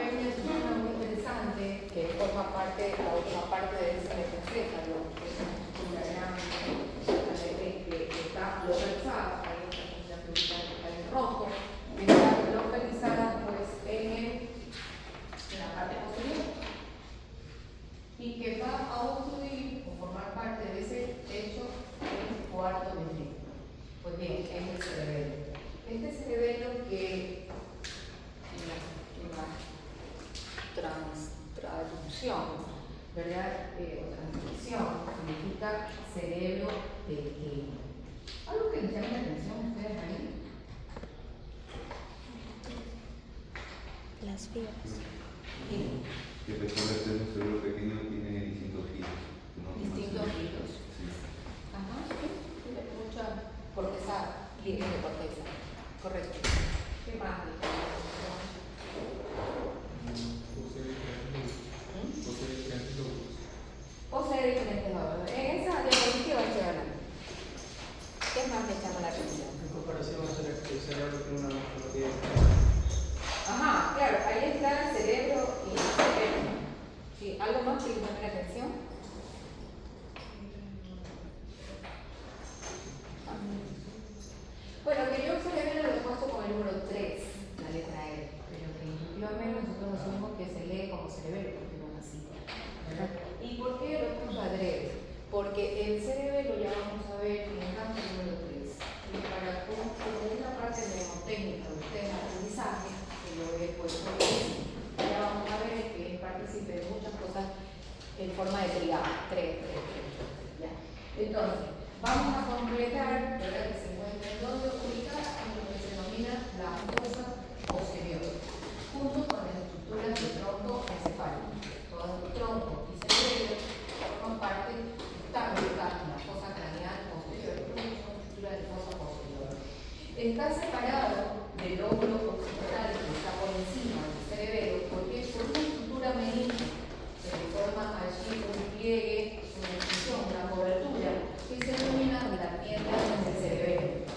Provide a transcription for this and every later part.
ver una estructura muy interesante que forma parte de la última parte del mesencéfalo, que es una estructura grande, que está localizada, ahí está la figurita que está en rojo, que está localizada pues en la parte posterior y que va a obstruir o formar parte de ese techo el cuarto ventrículo. Pues bien, es el cerebelo. Este cerebelo que en la traducción, ¿verdad? O transcripción significa cerebro pequeño. ¿Algo que les llame la atención a ustedes ahí? Las fibras. Sí. Que a pesar de ser un cerebro pequeño tiene distintos giros. Distintos giros. Sí. Ajá, sí. Tiene mucha corteza, pliegue de corteza. Correcto. ¿Qué más? Posee diferentes lóbulos. En esa diapositiva estoy hablando. ¿Qué más me llama la atención? En comparación a el cerebro tiene una morfología. Ajá, claro, ahí está el cerebro y el cerebro. Sí, ¿algo más que les llame la atención? Bueno, que yo cerebro lo he puesto con el número 3, la letra E, pero que intuitivamente nosotros asumimos que se lee como cerebelo, porque no es así, ¿verdad? ¿Y por qué lo puse adrede? Porque el cerebelo ya vamos a ver en el campo número 3. Y para como una parte mnemotécnica de ustedes de aprendizaje, que lo he puesto aquí, ya vamos a ver que participe de muchas cosas en forma de triada, 3, ¿ya? Entonces, vamos a completar, ¿verdad? Que se encuentra en donde ubicada en lo que se denomina la fosa posterior, junto con las estructuras del tronco encefálico. Todo el tronco y cerebro forman parte, están ubicadas en la fosa craneal posterior, pero es una estructura de fosa posterior. Está separado del lóbulo occipital que está por encima del cerebelo, porque es por una estructura meninge que forma allí un pliegue, una extensión, una cobertura, que se denomina la tienda del cerebelo.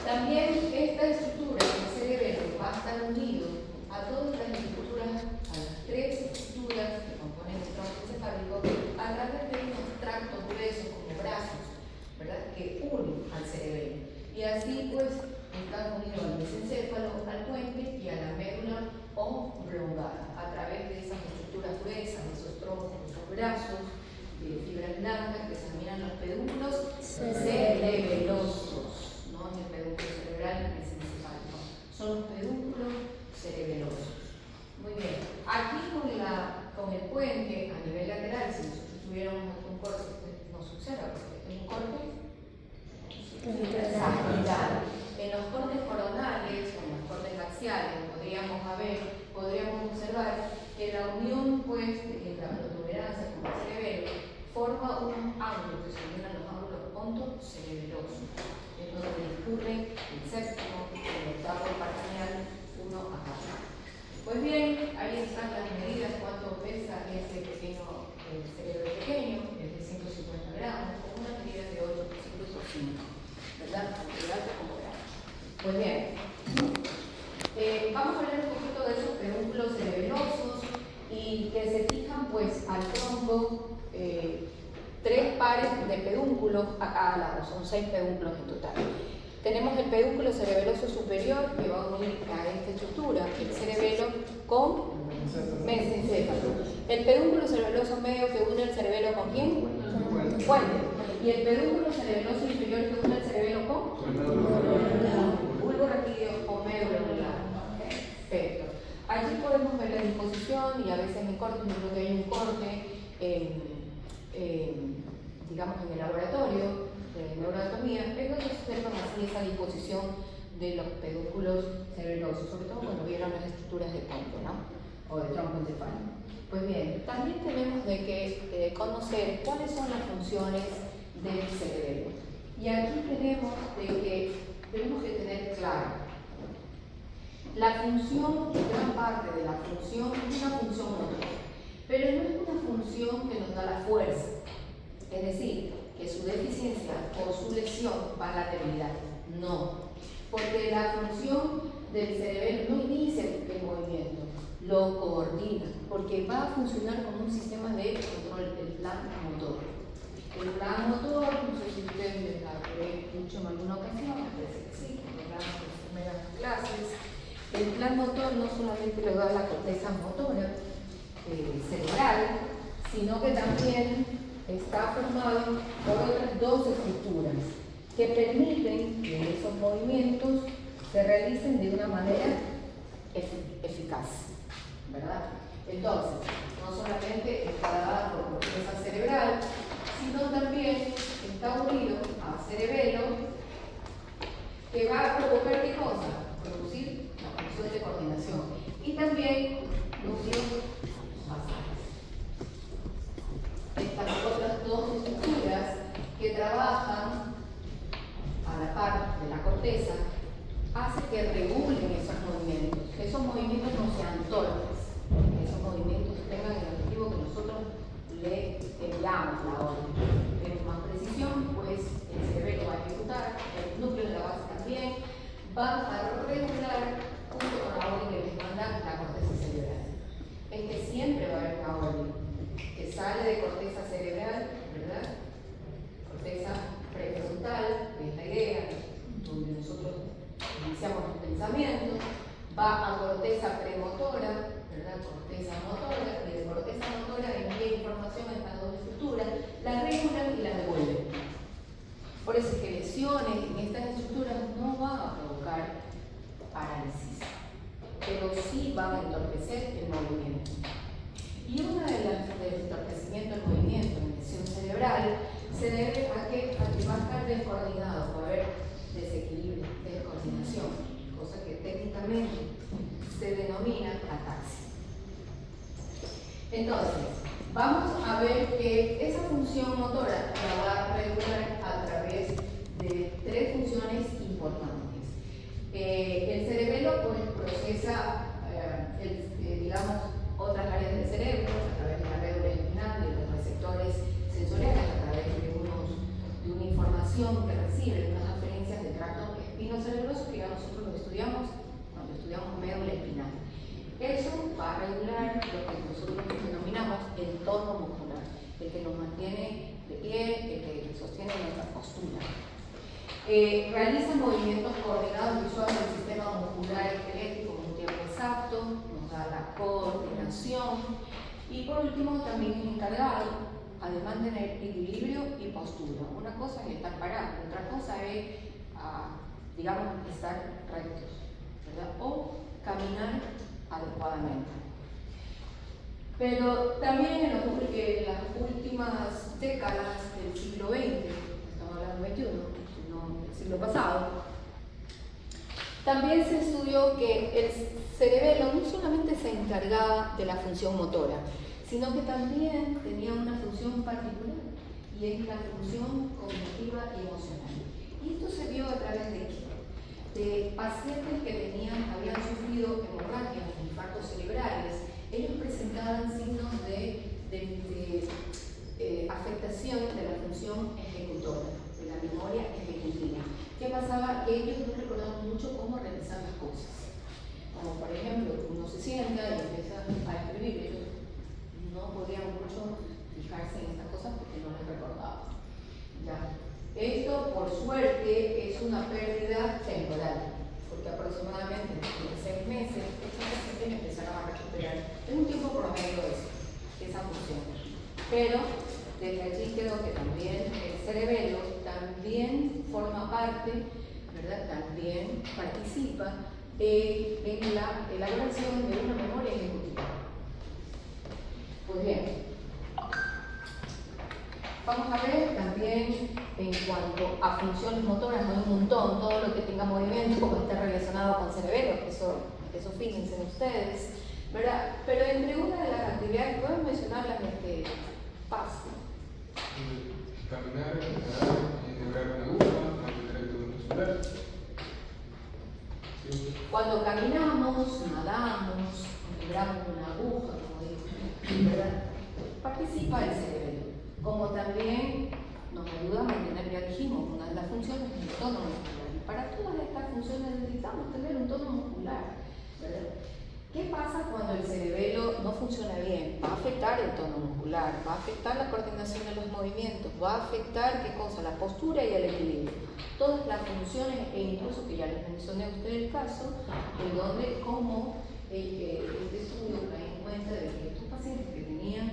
También esta estructura del cerebelo va a estar unido a todas las estructuras, a las 3 estructuras que componen el tronco encefálico, a través de unos tractos gruesos como brazos, ¿verdad? Que unen al cerebelo. Y así pues están unidos al mesencéfalo, al puente y a la médula oblongada a través de esas estructuras gruesas, de esos troncos, de esos brazos, de fibras blancas que se denominan los pedúnculos cerebelosos, no el pedúnculo cerebral mesencefálico, son los pedúnculos cerebelosos. Muy bien, aquí con el puente a nivel lateral, si nosotros tuviéramos un corte, no suceda porque es un corte sagital. En los cortes coronales o en los cortes axiales podríamos observar que la unión pues de la protuberancia con el cerebelo forma un ángulo que se denominan los ángulos pontocerebelosos, es donde discurre el séptimo y el octavo parcial uno a cada. Pues bien, ahí están las medidas, cuánto pesa ese pequeño cerebro pequeño, es de 150 gramos, con una medida de 8,5, ¿verdad? Tanto de alto como de ancho. Pues bien, vamos a hablar un poquito de esos pedúnculos cerebelosos y que se fijan pues al tronco 3 pares de pedúnculos a cada lado, son 6 pedúnculos en total. Tenemos el pedúnculo cerebeloso superior que va a unir a esta estructura, el cerebelo con mesencéfalo. El pedúnculo cerebeloso medio que une el cerebelo con ¿quién? Puente. Y el pedúnculo cerebeloso inferior que une el cerebelo con bulbo raquídeo o médula ocular. Perfecto. Allí podemos ver la disposición y a veces en corte, yo creo que hay un corte digamos en el laboratorio de neuroanatomía, pero se observan así esa disposición de los pedúnculos cerebelosos, sobre todo cuando vieron las estructuras de ponto, ¿no? O de tronco encefálico. Pues bien, también tenemos de que conocer cuáles son las funciones del cerebelo. Y aquí tenemos de que tenemos que tener claro la función, gran parte de la función es una función motora, pero no es una función que nos da la fuerza, es decir, que su deficiencia o su lesión va a la debilidad, no, porque la función del cerebelo no inicia el movimiento, lo coordina, porque va a funcionar como un sistema de control del plan motor. El plan motor, no sé si ustedes les habré dicho en alguna ocasión, me parece que sí, en las primeras clases. El plan motor no solamente le da la corteza motora cerebral, sino que también está formado por otras dos estructuras que permiten que esos movimientos se realicen de una manera eficaz, ¿verdad? Entonces, no solamente está dada por corteza cerebral, sino también está unido a cerebelo, que va a provocar ¿qué cosa? Producir la función de coordinación y también núcleos basales. Estas otras dos estructuras que trabajan a la par de la corteza hace que regulen esos movimientos. Que esos movimientos no sean torpes, que esos movimientos tengan el objetivo que nosotros le enviamos la orden. Tenemos más precisión, pues el cerebro va a ejecutar, el núcleo de la base también va a regular junto con la orden que les manda la corteza cerebral. Es que siempre va a haber una orden que sale de corteza cerebral, ¿verdad? Corteza prefrontal, que es la idea, donde nosotros iniciamos los pensamientos, va a corteza premotora, ¿verdad? Corteza motora, y de corteza motora envía información a estas dos estructuras, la regulan y la devuelven. Por eso es que lesiones en estas estructuras no van a provocar parálisis, pero sí van a entorpecer el movimiento. Y uno del entorpecimiento del movimiento en lesión cerebral se debe a que va a estar descoordinado, va a haber desequilibrio, descoordinación, cosa que técnicamente se denomina ataxia. Entonces, vamos a ver que esa función motora la va a regular a través de tres funciones importantes. El cerebelo pues, procesa, digamos, otras áreas del cerebro a través de la médula espinal, de los receptores sensoriales, a través de una información que recibe, de unas aferencias del tracto espinocerebroso que ya nosotros lo estudiamos cuando estudiamos médula espinal. Eso va a regular lo que nosotros denominamos el tono muscular, el que nos mantiene de pie, el que sostiene nuestra postura. Realiza movimientos coordinados y suaves del sistema muscular esquelético en un tiempo exacto, nos da la coordinación y por último también es encargado de mantener equilibrio y postura. Una cosa es estar parado, otra cosa es, digamos, estar rectos, ¿verdad? O caminar adecuadamente. Pero también en las últimas décadas del siglo XX, estamos hablando del XXI, no del siglo pasado, también se estudió que el cerebelo no solamente se encargaba de la función motora, sino que también tenía una función particular, y es la función cognitiva y emocional. Y esto se vio a través de qué? De pacientes que habían sufrido hemorragias o infartos cerebrales. Ellos presentaban signos de afectación de la función ejecutora, de la memoria ejecutiva. ¿Qué pasaba? Que ellos no recordaban mucho cómo realizar las cosas. Como por ejemplo, uno se sienta y empieza a escribir, ellos no podían mucho fijarse en estas cosas porque no les recordaba. ¿Ya? Esto, por suerte, es una pérdida temporal, porque aproximadamente en 6 meses estos pacientes empezaron a recuperar en un tiempo promedio esa función. Pero desde allí quedó que también el cerebelo también forma parte, ¿verdad? También participa en la elaboración de una memoria ejecutiva. Pues bien, vamos a ver también en cuanto a funciones motoras, no hay un montón, todo lo que tenga movimiento como esté relacionado con cerebelo, eso fíjense ustedes, ¿verdad? Pero entre una de las actividades, ¿pueden mencionarlas fácil? Caminar, enhebrar una aguja, mantener el tono muscular. Sí. Cuando caminamos, nadamos, enhebramos una aguja, como digo, ¿verdad? Participa el cerebelo, como también nos ayuda a mantener, ya dijimos, una de las funciones es el tono muscular. Y para todas estas funciones necesitamos tener un tono muscular, ¿verdad? ¿Qué pasa cuando el cerebelo no funciona bien? Va a afectar el tono muscular, va a afectar la coordinación de los movimientos, va a afectar, ¿qué cosa? La postura y el equilibrio. Todas las funciones, e incluso que ya les mencioné a ustedes el caso, de donde, como este estudio cae en cuenta de que estos pacientes que tenían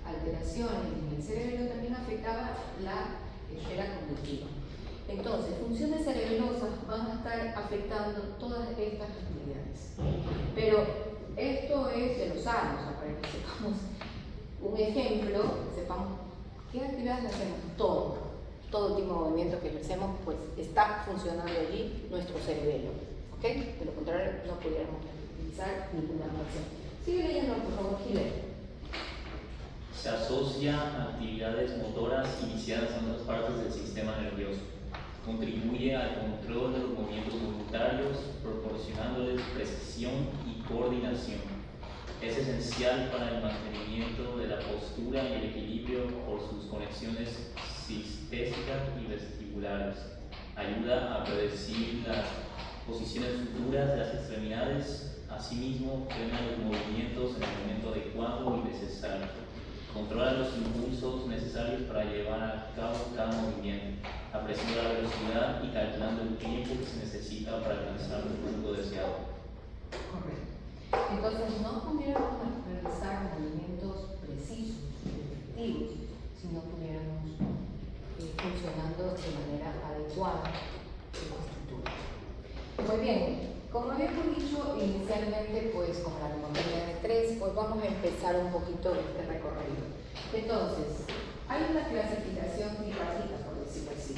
alteraciones en el cerebelo también afectaba la esfera cognitiva. Entonces, funciones cerebelosas van a estar afectando todas estas actividades. Pero esto es de los años, para que sepamos un ejemplo, sepamos qué actividades hacemos. Todo tipo de movimiento que ejercemos, pues está funcionando allí nuestro cerebelo. ¿Ok? De lo contrario, no pudiéramos utilizar ninguna acción. Sigue leyendo, por favor, Gile. Se asocia a actividades motoras iniciadas en otras partes del sistema nervioso. Contribuye al control de los movimientos voluntarios, proporcionándoles precisión y coordinación. Es esencial para el mantenimiento de la postura y el equilibrio por sus conexiones sistésicas y vestibulares. Ayuda a predecir las posiciones futuras de las extremidades. Asimismo, frena los movimientos en el momento adecuado y necesario. Controla los impulsos necesarios para llevar a cabo cada movimiento, apreciando la velocidad y calculando el tiempo que se necesita para alcanzar el punto deseado. Correcto. Entonces, no pudiéramos realizar movimientos precisos, efectivos, si no pudiéramos funcionando de manera adecuada en la estructura. Muy bien. Como habíamos dicho inicialmente, pues con la neumonía de 3, pues vamos a empezar un poquito este recorrido. Entonces, hay una clasificación tripartita, por decirlo así,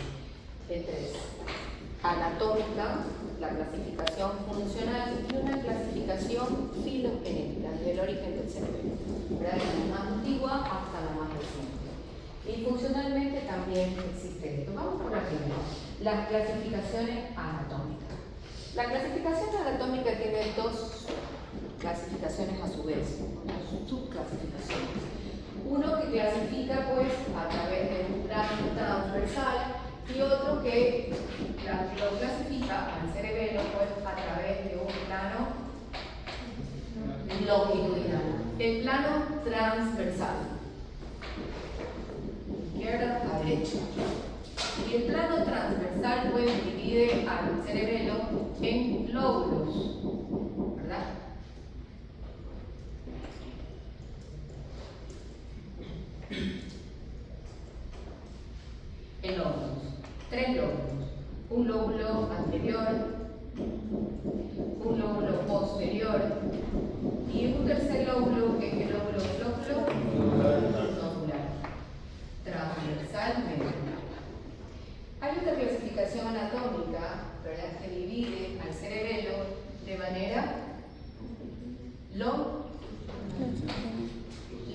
de 3. Anatómica, la clasificación funcional y una clasificación filogenética, del origen del cerebro, ¿verdad? Desde la más antigua hasta la más reciente. Y funcionalmente también existe esto. Vamos por la primera, las clasificaciones anatómicas. La clasificación anatómica tiene dos clasificaciones a su vez, dos subclasificaciones. Uno que clasifica pues a través de un plano transversal y otro que lo clasifica al cerebelo pues a través de un plano longitudinal. El plano transversal, izquierda a derecha. Y el plano transversal pues divide al cerebelo en lóbulos, ¿verdad? En lóbulos, 3 lóbulos, un lóbulo anterior, un lóbulo posterior y un tercer lóbulo que es el lóbulo nodular, transversalmente. Hay una clasificación anatómica, ¿verdad?, que divide al cerebelo de manera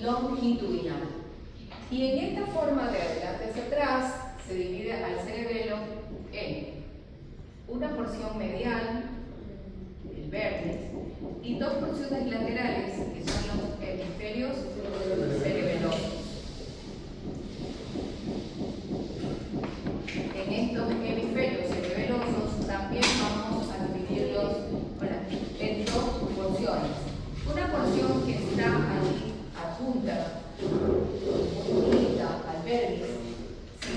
longitudinal. Y en esta forma de adelante hacia atrás se divide al cerebelo en una porción medial, el vértex, y dos porciones laterales, que son los hemisferios cerebelosos. En estos hemisferios cerebelosos también vamos a dividirlos en dos porciones. Una porción que está allí adjunta, unida al vértex, ¿sí?,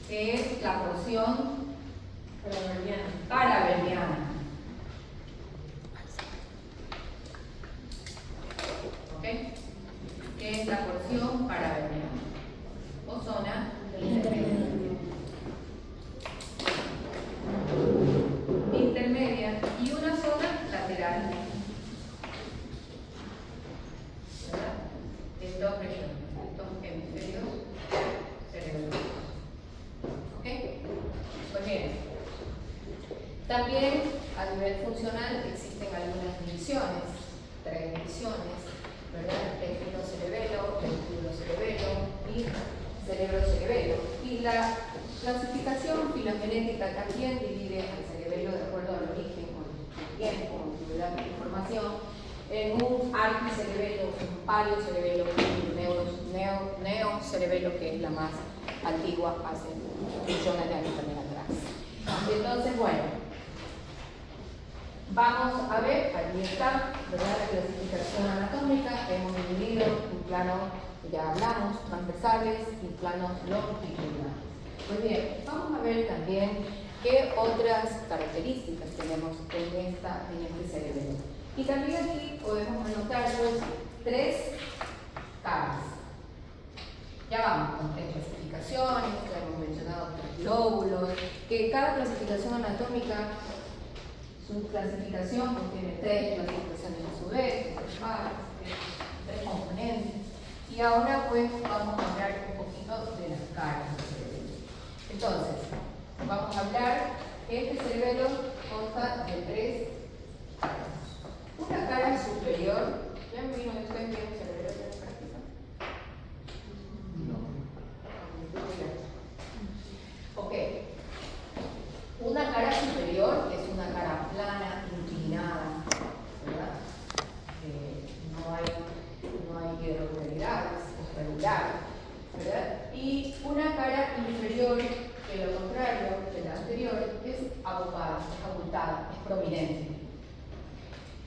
que es la porción paraverniana. ¿Ok? Que es la porción paraverniana o zona intermedia y una zona lateral, ¿verdad?, en dos regiones, estos hemisferios cerebrosos. ¿Ok? Pues bien, también a nivel funcional existen algunas divisiones, 3 divisiones, ¿verdad? Espinocerebelo, vestibulocerebelo y cerebro-cerebelo. Y la clasificación filogenética también divide al cerebelo de acuerdo al origen, o el tiempo, antigüedad de la información, en un arquicerebelo, un paleocerebelo y un neocerebelo, que es la más antigua, hace millones de años también atrás. Entonces, bueno, Vamos a ver, aquí está, ¿verdad? La clasificación anatómica. Hemos dividido en plano, ya hablamos, transversales y planos longitudinales. Pues bien, vamos a ver también qué otras características tenemos en este cerebelo. Y también aquí podemos anotar pues 3 caras. Ya vamos con 3 clasificaciones, ya hemos mencionado 3 lóbulos, que cada clasificación anatómica, su clasificación contiene 3 clasificaciones a su vez, 3 pares, 3 componentes. Y ahora pues vamos a hablar un poquito de las caras del cerebelo. Entonces, vamos a hablar que este cerebelo consta de 3 caras. Una cara superior, ¿ya me vino ustedes que el cerebelo tiene práctica? Ok. Una cara superior es una cara plana, inclinada, ¿verdad? No hay irregularidades, es regular, ¿verdad? Y una cara inferior, que lo contrario de la anterior, es abopada, es abultada, es prominente.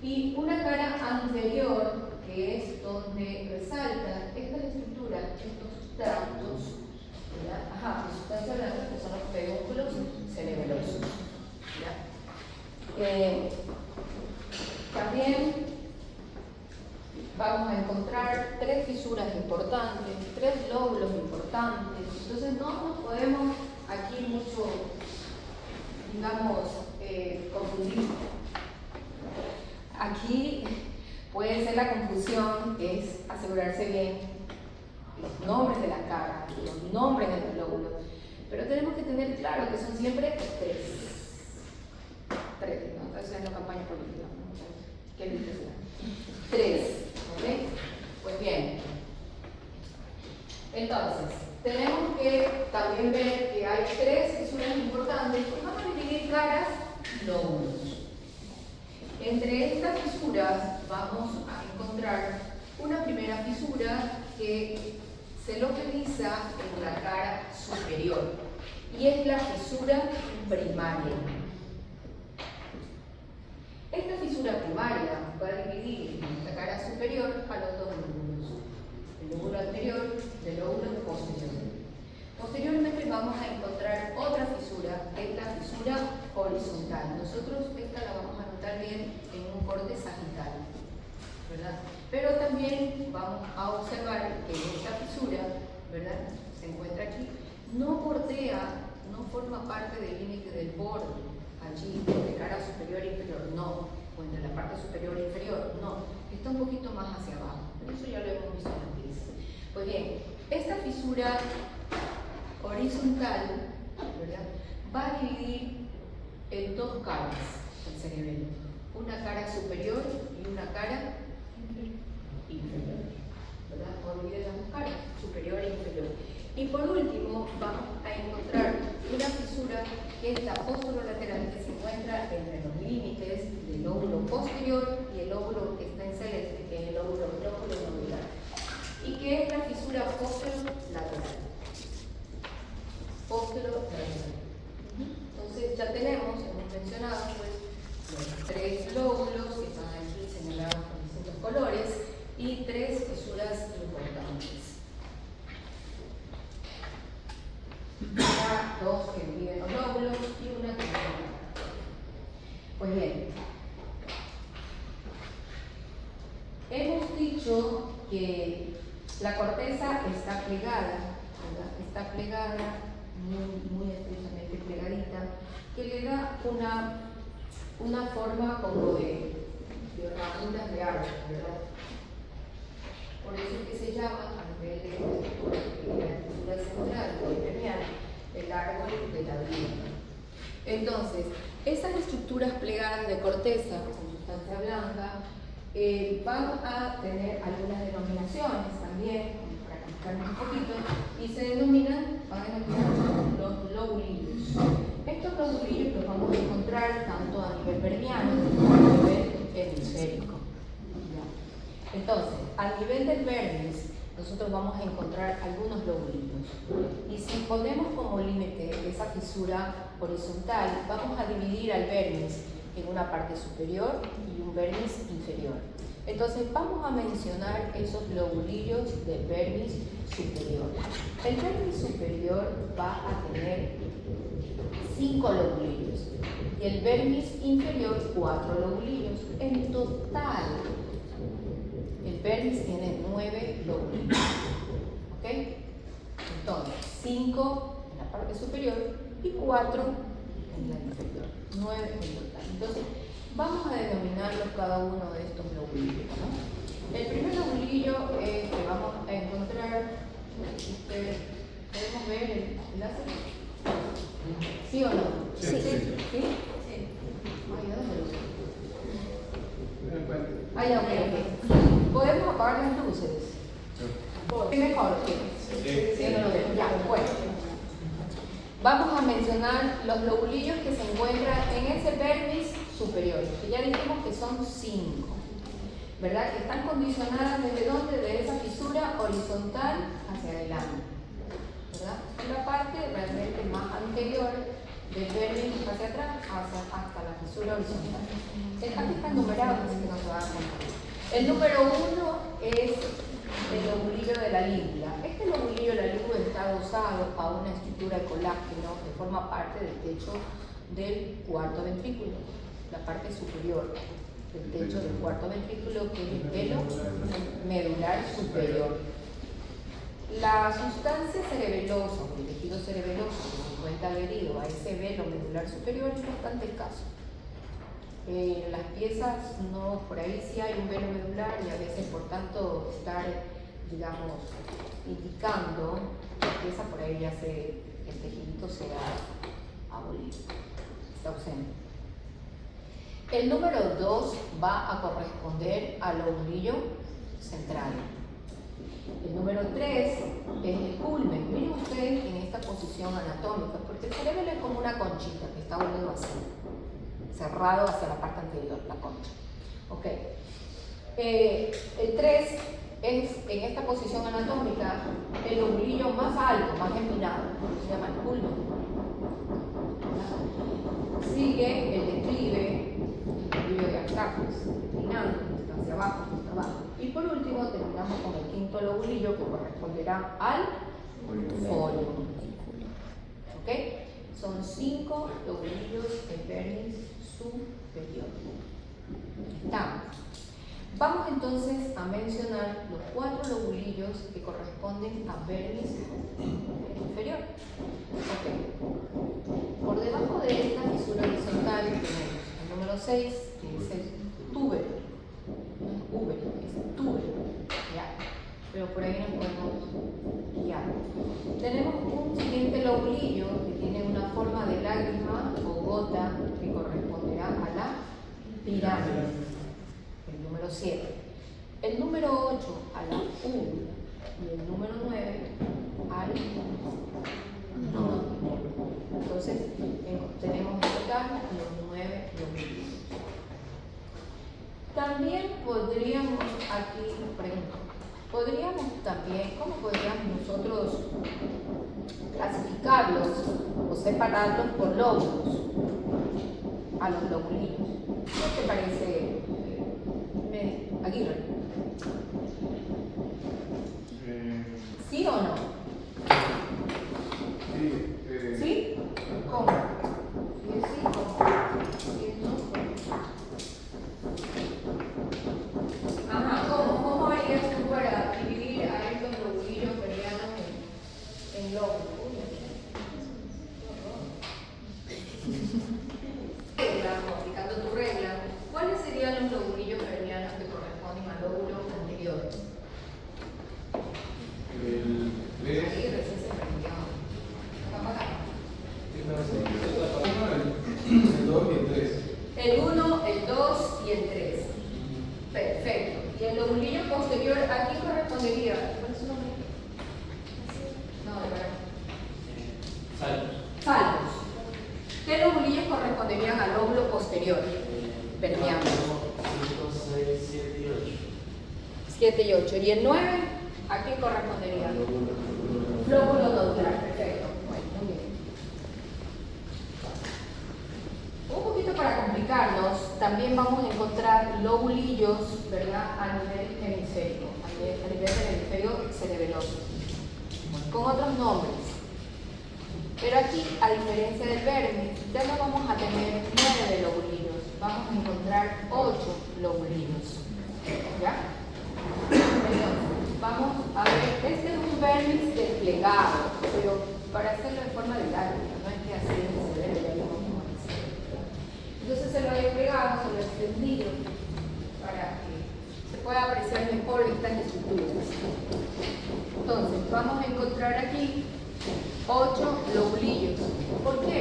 Y una cara anterior, que es donde resaltan estas estructuras, estos tractos, ¿verdad? De sustancia blanca, que son los pedúnculos cerebelosos. También vamos a encontrar 3 fisuras importantes, 3 lóbulos importantes. Entonces no nos podemos aquí mucho, digamos, confundir. Aquí puede ser la confusión, es asegurarse bien los nombres de la cara, los nombres de los lóbulos, pero tenemos que tener claro que son siempre 3, ¿no? Entonces es la campaña política, ¿no? ¿Qué dices? 3, ¿ok? Pues bien, entonces tenemos que también ver que hay 3 fisuras importantes, pues vamos a dividir caras y lóbulos. Entre estas fisuras vamos a encontrar una primera fisura que se localiza en la cara superior y es la fisura primaria. Esta fisura primaria va a dividir en esta cara superior a los 2 lóbulos, el lóbulo anterior del lóbulo posterior. Posteriormente vamos a encontrar otra fisura, que es la fisura horizontal. Nosotros esta la vamos a notar bien en un corte sagital, ¿verdad? Pero también vamos a observar que esta fisura, ¿verdad?, se encuentra aquí, no bordea, no forma parte del límite del borde, allí, de cara superior e inferior, no, o entre la parte superior e inferior, no, está un poquito más hacia abajo, pero eso ya lo hemos visto antes. Pues bien, esta fisura horizontal, ¿verdad?, va a dividir en 2 caras el cerebelo, una cara superior y una cara inferior, ¿verdad? O divide las 2 caras, superior e inferior. Y por último vamos a encontrar una fisura que es la posterolateral, que se encuentra entre los límites del lóbulo posterior y el lóbulo que está en celeste, que es el lóbulo nodular, y que es la fisura posterolateral. Entonces ya tenemos, hemos mencionado pues los 3 lóbulos que están aquí señalados con distintos colores y 3 fisuras importantes. Una, 2 que dividen los lóbulos y una que divide. Pues bien, hemos dicho que la corteza está plegada, ¿verdad? Está plegada, muy estrechamente plegadita, que le da una forma como de ramuras de árbol, ¿verdad? Por eso es que se llama, a nivel de la estructura central peritoneal, el árbol de la vida. Entonces, esas estructuras plegadas de corteza con sustancia blanca van a tener algunas denominaciones también, para explicarnos un poquito, y se denominan, van a denominar los lobulillos. Estos lobulillos los vamos a encontrar tanto a nivel permeano como a nivel hemisférico. Entonces, a nivel del vermis, nosotros vamos a encontrar algunos lobulillos. Y si ponemos como límite esa fisura horizontal, vamos a dividir al vermis en una parte superior y un vermis inferior. Entonces vamos a mencionar esos lobulillos del vermis superior. El vermis superior va a tener 5 lobulillos y el vermis inferior 4 lobulillos. En total, el vermis tiene 9 lobulillos. ¿Ok? Entonces, 5 en la parte superior y 4 en la inferior. 9 en total. Entonces, vamos a denominarlos cada uno de estos lobulillos, ¿no? El primer lobulillo que vamos a encontrar, ¿podemos ver el láser? ¿Sí o no? Sí. ¿Sí? Ay, ¿a dónde lo veo? Ah, ya, ok. ¿Podemos apagar las luces? Es mejor, sí, no lo veo. Ya, bueno. Vamos a mencionar los lobulillos que se encuentran en ese vermis superior, que ya dijimos que son 5, ¿verdad? Que están condicionadas desde dónde, de esa fisura horizontal hacia adelante, ¿verdad? En la parte realmente más anterior del vermis hacia atrás, hasta la fisura horizontal. Aquí están numerados, así que no se van a contar. El número 1 es el lobulillo de la lígula. Este lobulillo de la lígula está adosado a una estructura de colágeno que forma parte del techo del cuarto ventrículo, la parte superior del techo del cuarto ventrículo, que es el velo medular superior. La sustancia cerebelosa, o el tejido cerebeloso que se encuentra adherido a ese velo medular superior es bastante escaso. Las piezas, no, por ahí sí hay un velo medular y a veces por tanto estar, digamos, indicando la pieza, por ahí ya el tejidito se ha abolido, está ausente. El número 2 va a corresponder al lobulillo central. El número 3 es el culmen. Miren ustedes en esta posición anatómica, porque el cerebelo es como una conchita que está unido así, cerrado hacia la parte anterior, la concha. ¿Ok? El 3 es, en esta posición anatómica, el lobulillo más alto, más empinado, se llama el culmen. Sigue el declive de Arcachis, declinando hacia abajo, hacia abajo. Y por último terminamos con el quinto lobulillo que corresponderá al folium. ¿Ok? Son 5 lobulillos de vermis superior. Estamos. Vamos entonces a mencionar los 4 lobulillos que corresponden a vermis inferior. Ok. Por debajo de esta fisura horizontal tenemos el número 6, que es el túbero. No es úbero, es túbero. ¿Ya? Pero por ahí nos podemos guiar. Tenemos un siguiente lobulillo que tiene una forma de lágrima o gota que corresponderá a la pirámide. El número 7. El número 8 a la úvula y el número 9 al nódulo. Entonces tenemos en total los 9 lobulillos. También podríamos, aquí pregunto, ¿cómo podríamos nosotros clasificarlos o separarlos por lóbulos a los lobulillos? ¿Qué te parece, Aguirre? ¿Sí o no? Sí. ¿Sí? ¿Cómo? Si es sí, ¿cómo? Si es no, ¿cómo? Ajá, ¿cómo harías tú para dividir a estos lobulillos perianos en lóbulos? Aplicando tu regla, ¿cuáles serían los lobulillos perianos que corresponden al lóbulo anterior? El 3. Ahí recién se prendió. ¿Está apagado? El 2 y el 3. El 1, el 2 y el 3. Perfecto. Y el lobulillo posterior, ¿a quién correspondería? ¿Cuál es su nombre? No, de verdad. Salvos. ¿Qué lobulillos corresponderían al lóbulo posterior? Permeable. 5, 6, 7 y 8. 7 y 8. ¿Y el 9? ¿A quién correspondería? Lóbulo nodular. Perfecto. Bueno, muy bien. Un poquito para complicarnos, también vamos a encontrar lobulillos, ¿verdad?, a nivel hemisférico, a nivel del hemisferio cerebeloso, con otros nombres. Pero aquí, a diferencia del vermis, ya no vamos a tener 9 lobulillos, vamos a encontrar 8 lobulillos. ¿Ya? Entonces, vamos a ver, este es un vermis desplegado, pero para hacerlo de forma didáctica, no es que así se debe, ya lo vamos a hacer. Entonces se lo he desplegado, se lo he extendido para que se pueda apreciar mejor estas estructuras. Entonces, vamos a encontrar aquí 8 lobulillos. ¿Por qué?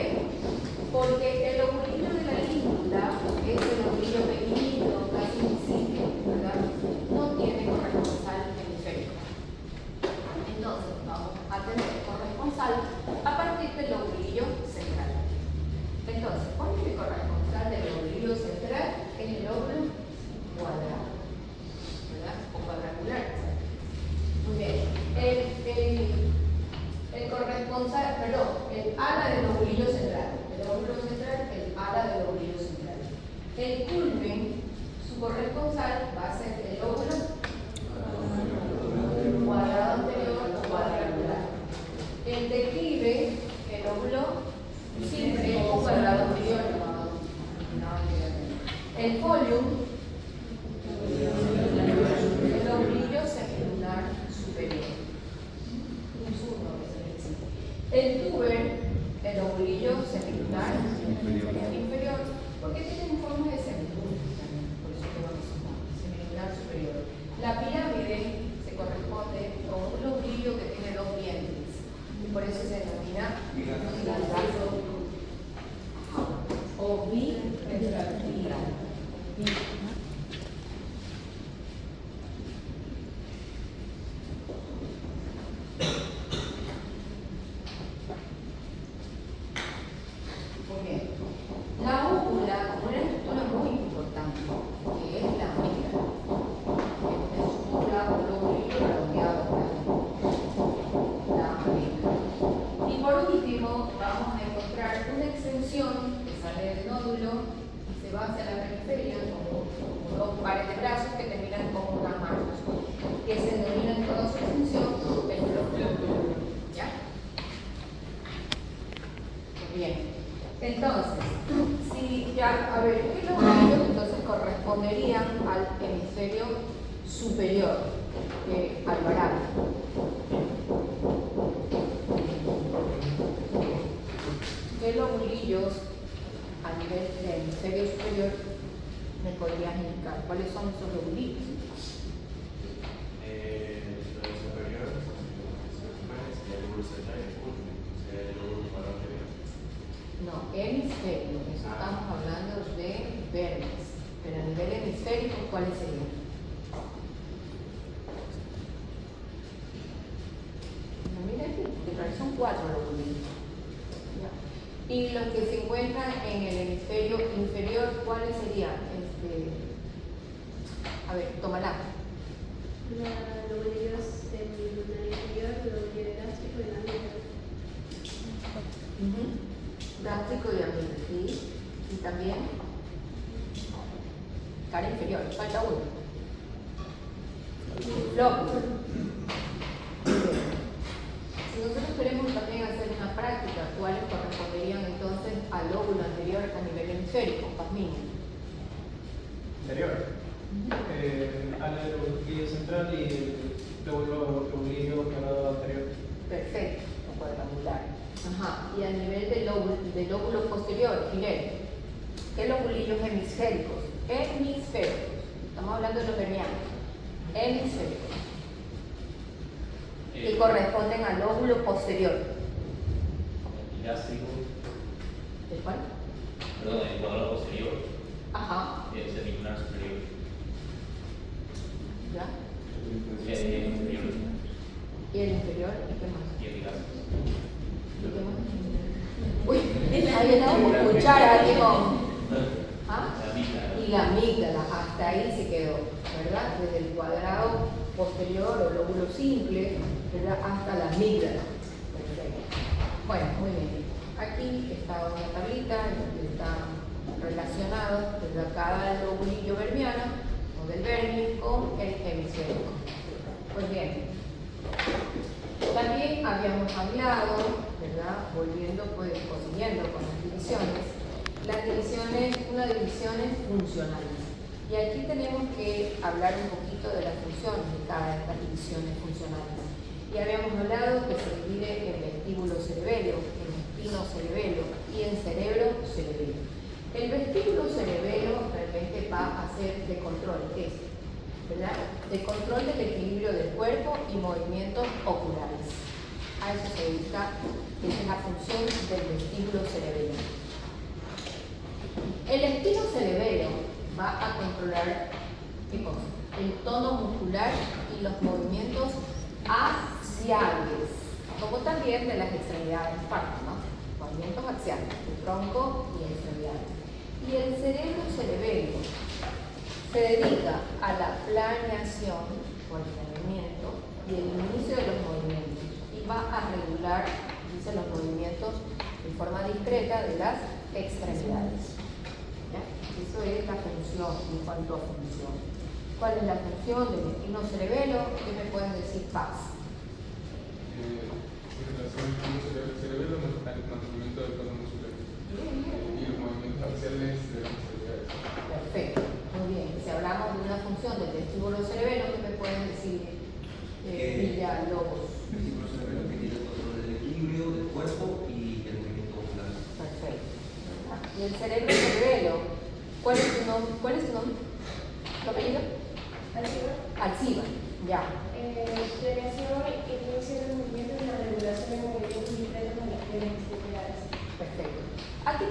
Porque el lobulillo de la lígula es el lobulillo pequeñito, casi invisible, ¿verdad? No tiene corresponsal hemisférico. Entonces, vamos a tener corresponsal a partir del lobulillo central. Entonces, ¿cuál es el corresponsal del lobulillo central? Es el lóbulo cuadrado, ¿verdad? O cuadrangular. Muy bien. El corresponsal, perdón, el ala del lobulillo central. El lóbulo central, el ala del lobulillo central. El culmen, su corresponsal va a ser el lóbulo cuadrado anterior o cuadrangular. El declive, el lóbulo simple o cuadrado anterior. El folium, el lobulillo semilunar superior. El tuber, el lobulillo semilunar inferior, porque tienen forma de semilunar también, por eso llevamos semilunar superior. La pirámide se corresponde con un lobulillo que tiene 2 dientes, y por eso se denomina bilateral o bilateral. La úvula, una estructura muy importante, que es la amígdala, es una estructura o lóbulo redondeado, la amígdala. Y por último, vamos a encontrar una extensión que sale del nódulo y se va hacia la periferia, como 2 pares de brazos que terminan con una mano, que se denomina en toda su extensión el flóculo. ¿Ya? Bien. Entonces, si ya, a ver, ¿qué lobulillos entonces corresponderían al hemisferio superior, al varano? ¿Qué lobulillos a nivel del hemisferio superior me podrían indicar? ¿Cuáles son esos lobulillos? Lo superior, el lóbulo central y el culmen, el lóbulo cuadrado anterior. No, hemisferio, eso estamos hablando de vermis, pero a nivel hemisférico, ¿cuáles serían? Mira aquí, son 4 lobulillos. Y los que se encuentran en el hemisferio inferior, ¿cuáles serían? A ver, tómala. La lobulillo semilunar inferior, lobulillo gástrico y la amígdala. Gástrico y amígdala, ¿sí? Y también cara inferior, falta uno. Flóculo. Si nosotros queremos también hacer una práctica, ¿cuáles corresponderían entonces al lóbulo anterior a nivel hemisférico? Pazmín. Anterior. Ala del lobulillo central y el lobulillo cuadrado anterior. Perfecto, o cuadrangular. Ajá. Y a nivel del lóbulo posterior, Miguel, ¿qué lobulillos hemisféricos? Hemisféricos. Estamos hablando de los vernianos. Hemisféricos. Que corresponden al lóbulo posterior. El gástrico, ¿De cuál? perdón, el cuadrado posterior, Ajá. el semilunar superior, ¿Ya? el inferior ¿Y el inferior? ¿Y qué más? y el gástrico. ¿Y qué más? Uy, ahí estamos por escuchar a alguien con... ¿Ah? La amígdala. Y la amígdala, hasta ahí se quedó, ¿verdad? Desde el cuadrado posterior o lóbulo simple, ¿verdad? Hasta la amígdala. Perfecto. Bueno, muy bien. Aquí está una tablita, está relacionados desde cada lobulillo vermiano o del vermis con el hemisférico. Pues bien, también habíamos hablado, ¿verdad? Volviendo, pues, o siguiendo con las divisiones, unas divisiones funcionales. Y aquí tenemos que hablar un poquito de las funciones de cada de estas divisiones funcionales. Y habíamos hablado que se divide en vestíbulo cerebelo, en espino cerebelo y en cerebro cerebelo. El vestíbulo cerebelo realmente va a ser de control, ¿verdad? De control del equilibrio del cuerpo y movimientos oculares. A eso se dedica, esa es la función del vestíbulo cerebelo. El espino cerebelo va a controlar, ¿qué cosa? El tono muscular y los movimientos axiales, como también de las extremidades, partes, ¿no? Movimientos axiales, el tronco y extremidades. Y el cerebro cerebelo se dedica a la planeación o al planeamiento y el inicio de los movimientos y va a regular, dice, los movimientos de forma discreta de las extremidades. ¿Ya? Eso es la función en cuanto a función. ¿Cuál es la función del espino cerebelo? ¿Qué me puedes decir, Paz? En relación al cerebelo, el mantenimiento del tono muscular y los movimientos axiales de las extremidades. Perfecto, muy bien. Si hablamos de una función del vestíbulo cerebelo, ¿qué me pueden decir, Villalobos? El vestíbulo cerebelo que tiene el control del equilibrio del cuerpo y el movimiento ocular. Perfecto. Y el cerebro cerebelo, ¿cuál es su nombre? ¿Tu apellido? Alcibar, ya. Planeación y inicio de movimientos y la regulación de movimientos discretos en las extremidades. Perfecto. Aquí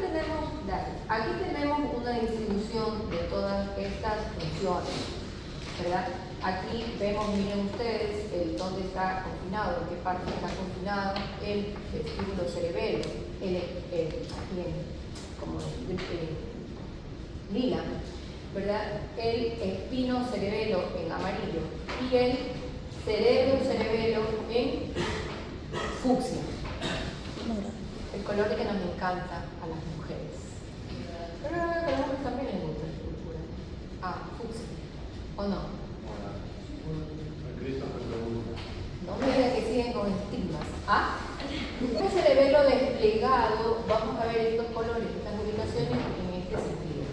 tenemos una distribución de todas estas funciones, ¿verdad? Aquí vemos, miren ustedes, dónde está confinado, en qué parte está confinado el vestíbulo cerebelo, aquí como lila, ¿verdad? El espino cerebelo en amarillo y el cerebro cerebelo en fucsia. El color que nos encanta a las mujeres. Pero a los hombres también les gusta la cultura. Fucsia. ¿O no? No me digan que siguen con estigmas. Un cerebelo desplegado, vamos a ver estos colores, estas ubicaciones en este sentido,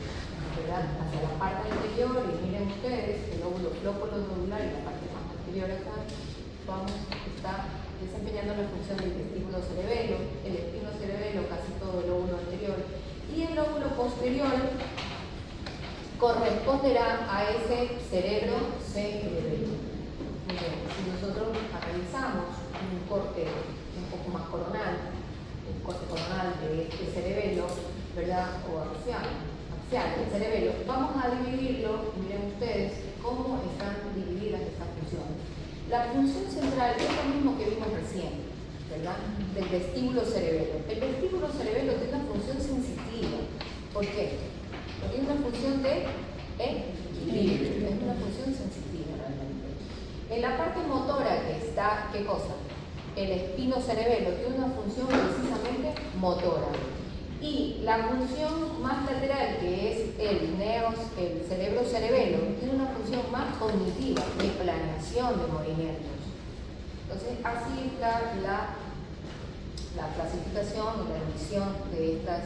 ¿verdad? Hacia la parte anterior, y miren ustedes, el lóbulo floculonodular y la parte más anterior acá, está desempeñando la función del vestíbulo cerebelo, el espino cerebelo, casi todo el lóbulo anterior, y el lóbulo posterior corresponderá a ese cerebro cerebelo. Muy bien, si nosotros analizamos un corte un poco más coronal, un corte coronal de este cerebelo, ¿verdad? O axial, el cerebelo, vamos a dividirlo, miren ustedes cómo están divididas estas funciones. La función central es lo mismo que vimos recién, ¿verdad? Del vestíbulo cerebelo. El vestíbulo cerebelo tiene una función sensitiva. ¿Por qué? Porque es una función de equilibrio, es una función sensitiva realmente. En la parte motora que está, ¿qué cosa? El espino cerebelo tiene una función precisamente motora. Y la función más lateral, que es el cerebro cerebelo, tiene una función más cognitiva, de planeación de movimientos. Entonces, así está la clasificación y la división de estas,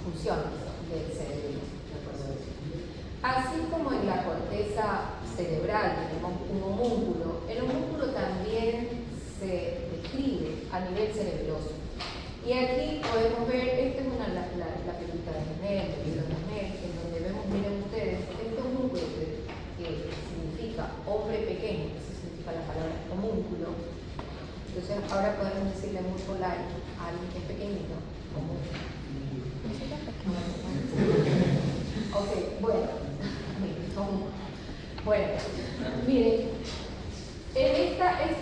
funciones del cerebro. Así como en la corteza cerebral tenemos un homúnculo, el homúnculo también se describe a nivel cerebroso. Y aquí podemos ver, esta es la película de Snell, el libro de Snell, en donde vemos, miren ustedes, este homúnculo que significa hombre pequeño, eso significa la palabra homúnculo. Entonces ahora podemos decirle muy polite a alguien que es pequeñito, homúnculo. Ok, bueno, miren, esta es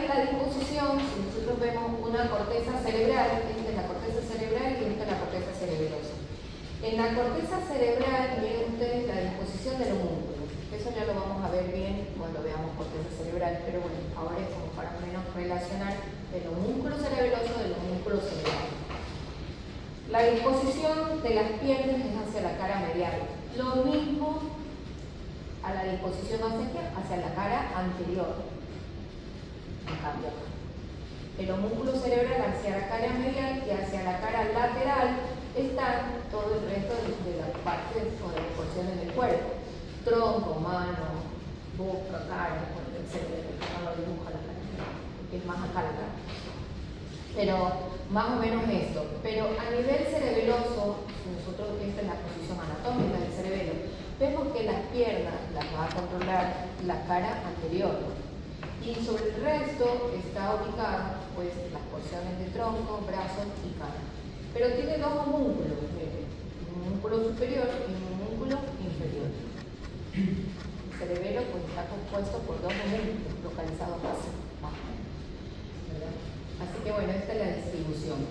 la disposición. Si nosotros vemos una corteza cerebral, esta es la corteza cerebral y esta es la corteza cerebrosa. En la corteza cerebral, miren ustedes la disposición del homúnculo. Eso ya lo vamos a ver bien cuando veamos corteza cerebral, pero bueno, ahora es como para menos relacionar el homúnculo cerebroso del homúnculo cerebral. La disposición de las piernas es hacia la cara medial. Lo mismo a la disposición hacia la cara anterior. En cambio, el homúnculo cerebral hacia la cara medial y hacia la cara lateral están todo el resto de las partes o de las porciones del cuerpo. Tronco, mano, boca, cara, etc. No lo dibuja la cara, porque es más acá la cara. Pero más o menos esto. Pero a nivel cerebeloso, nosotros, esta es la posición anatómica del cerebelo, vemos que las piernas las va a controlar la cara anterior. Y sobre el resto está ubicada pues las porciones de tronco, brazos y cara. Pero tiene dos homúnculos, un homúnculo superior y un homúnculo inferior. El cerebelo pues está compuesto por dos homúnculos localizados más abajo, ¿verdad? Así que bueno, esta es la distribución.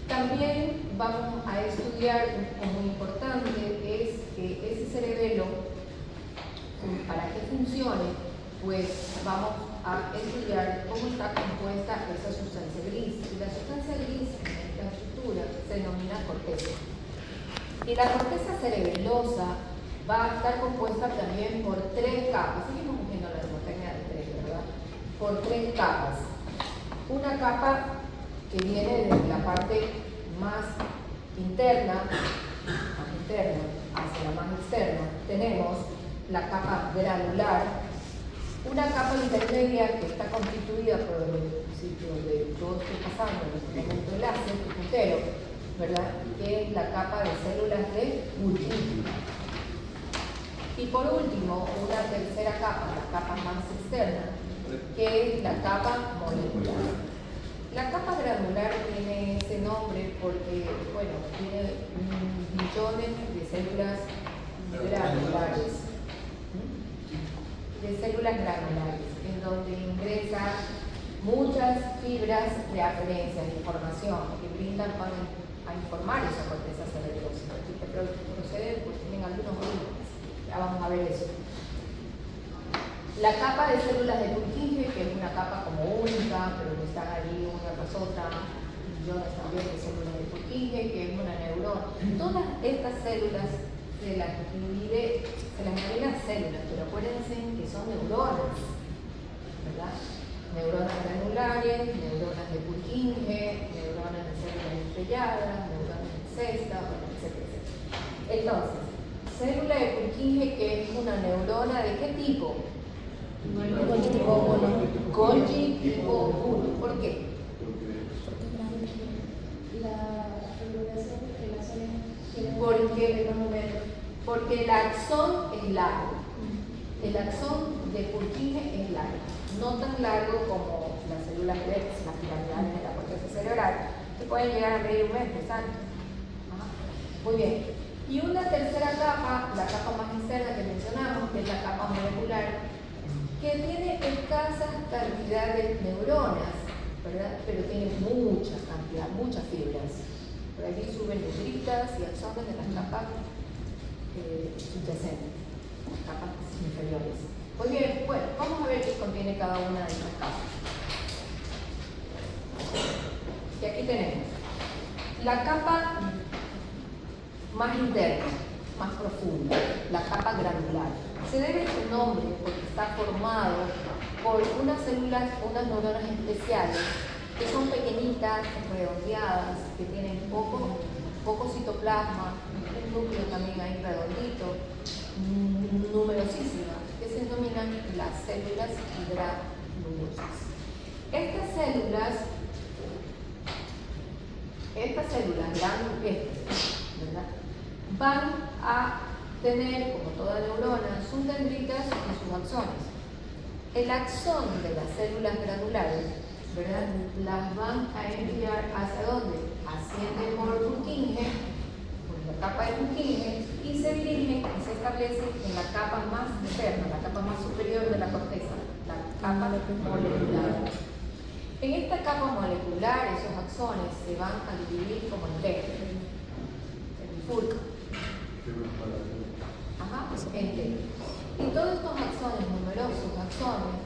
También vamos a estudiar, como importante, es que ese cerebelo, para que funcione, pues vamos a estudiar cómo está compuesta esa sustancia gris. Y la sustancia gris en esta estructura se denomina corteza. Y la corteza cerebelosa va a estar compuesta también por tres capas. Seguimos viendo la hermotecnia de tres, ¿verdad? Por tres capas. Una capa que viene desde la parte más interna hacia la más externa. Tenemos la capa granular, una capa intermedia que está constituida por el sitio de todo esto pasando en este momento el láser puntero, ¿verdad? Que es la capa de células de Purkinje. Y por último, una tercera capa, la capa más externa, que es la capa molecular. La capa granular tiene ese nombre porque, bueno, tiene millones de células granulares. En donde ingresan muchas fibras de aferencia, de información, que brindan para a informar esa corteza cerebrosa. Así que proceden, pues tienen algunos grupos. Ya vamos a ver eso. La capa de células de Purkinje, que es una capa como única, pero que están allí una tras otra, millones también de células de Purkinje, que es una neurona. Todas estas células se las denomina células, pero acuérdense que son neuronas, ¿verdad? Neuronas granulares, neuronas de Purkinje, neuronas de células estrelladas, neuronas de cesta, etc. Entonces, célula de Purkinje, que es una neurona ¿de qué tipo? Golgi tipo 1. Golgi tipo 1. ¿Por qué? La regulación de la zona Porque el axón es largo. El axón de Purkinje es largo. No tan largo como las células Lex, las piramidales de la corteza cerebral, que pueden llegar a medir 1 metro, ¿sabes? Muy bien. Y una tercera capa, la capa más externa que mencionamos, que es la capa molecular, que tiene escasa cantidad de neuronas, ¿verdad? Pero tiene mucha cantidad, muchas fibras. Por allí suben dendritas y axones de las capas subyacentes, las capas inferiores. Muy bien, bueno, vamos a ver qué contiene cada una de estas capas. Y aquí tenemos la capa más interna, más profunda, la capa granular. Se debe su nombre porque está formado por unas células, unas neuronas especiales que son pequeñitas, redondeadas, que tienen poco citoplasma, un núcleo también ahí redondito, numerosísimas, que se denominan las células granulosas. Estas células ¿verdad? Van a tener, como toda neurona, sus dendritas y sus axones. El axón de las células granulares, ¿verdad? Las van a enviar ¿hacia dónde? Ascienden por Purkinje, por la capa de Purkinje, y se dirigen y se establecen en la capa más externa, la capa más superior de la corteza, la capa molecular. En esta capa molecular, esos axones se van a dividir como en T, se bifurcan. En T. Y todos estos axones, numerosos axones,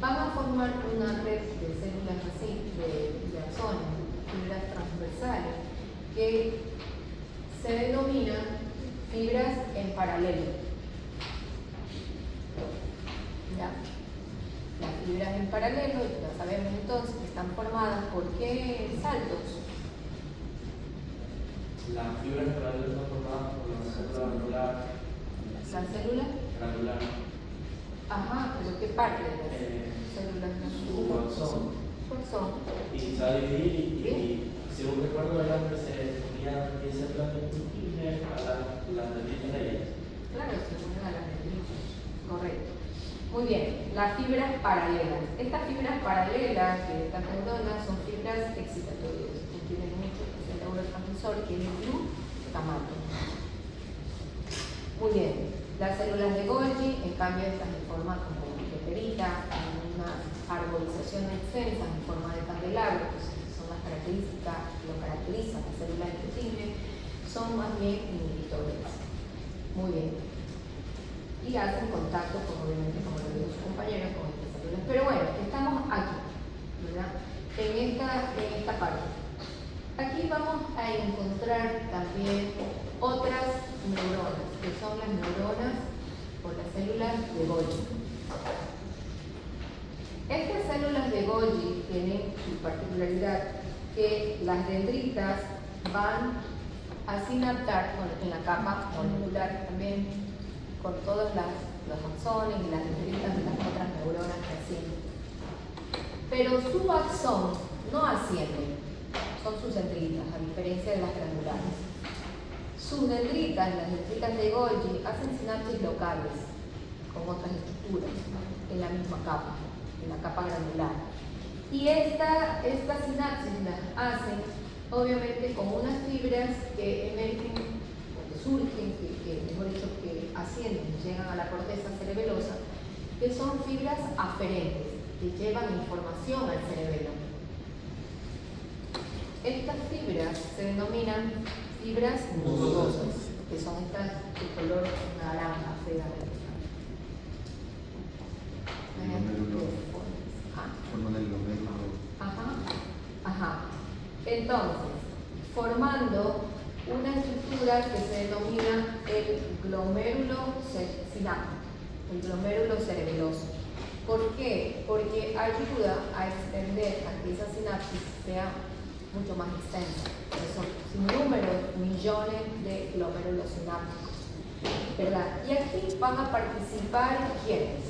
van a formar una red de células así, de axones, fibras transversales, que se denominan fibras en paralelo. ¿Ya? Las fibras en paralelo, ya sabemos entonces que están formadas por qué saltos. Las fibras paralelas están formadas por la célula granular. ¿La célula? Granular. Ajá, pero ¿qué parte de las células Su granulares? axón. Su axón. Y se va a dividir y según recuerdo el hambre se unía 10 células de Purkinje a las dendritas de ellas. Claro, se unen a las dendritas. Correcto. Muy bien, las fibras paralelas. Estas fibras paralelas de estas neuronas son fibras excitatorias. Contienen mucho el neurotransmisor que es el glutamato. Muy bien, las células de Golgi, en cambio, estas en forma como de perita, en una arborización extensa en forma de candelabro, que son las características, lo caracterizan las células de Purkinje, son más bien inhibitores. Muy bien. Y hacen contacto, obviamente, como lo dijo su compañero, con estas células. Pero bueno, estamos aquí, ¿verdad? En esta parte. Aquí vamos a encontrar también otras neuronas, que son las neuronas o las células de Golgi. Estas células de Golgi tienen su particularidad que las dendritas van a sinaptar en la capa molecular también con todos los axones y las dendritas de las otras neuronas que ascienden. Pero su axón no asciende, son sus dendritas, a diferencia de las granulares. Sus dendritas, las dendritas de Golgi, hacen sinapsis locales con otras estructuras en la misma capa, en la capa granular. Y estas sinapsis las hacen obviamente con unas fibras que emergen, que surgen, que mejor dicho, que ascienden, llegan a la corteza cerebelosa, que son fibras aferentes, que llevan información al cerebelo. Estas fibras se denominan fibras nodosas, que son estas de color naranja, fea. Forman el glomérulo. Ajá. Entonces, formando una estructura que se denomina el glomérulo sináptico, el glomérulo cerebeloso. ¿Por qué? Porque ayuda a extender a que esa sinapsis sea mucho más extensa. Son sin número, millones de glomérulos sinápticos, ¿verdad? Y aquí van a participar ¿quiénes?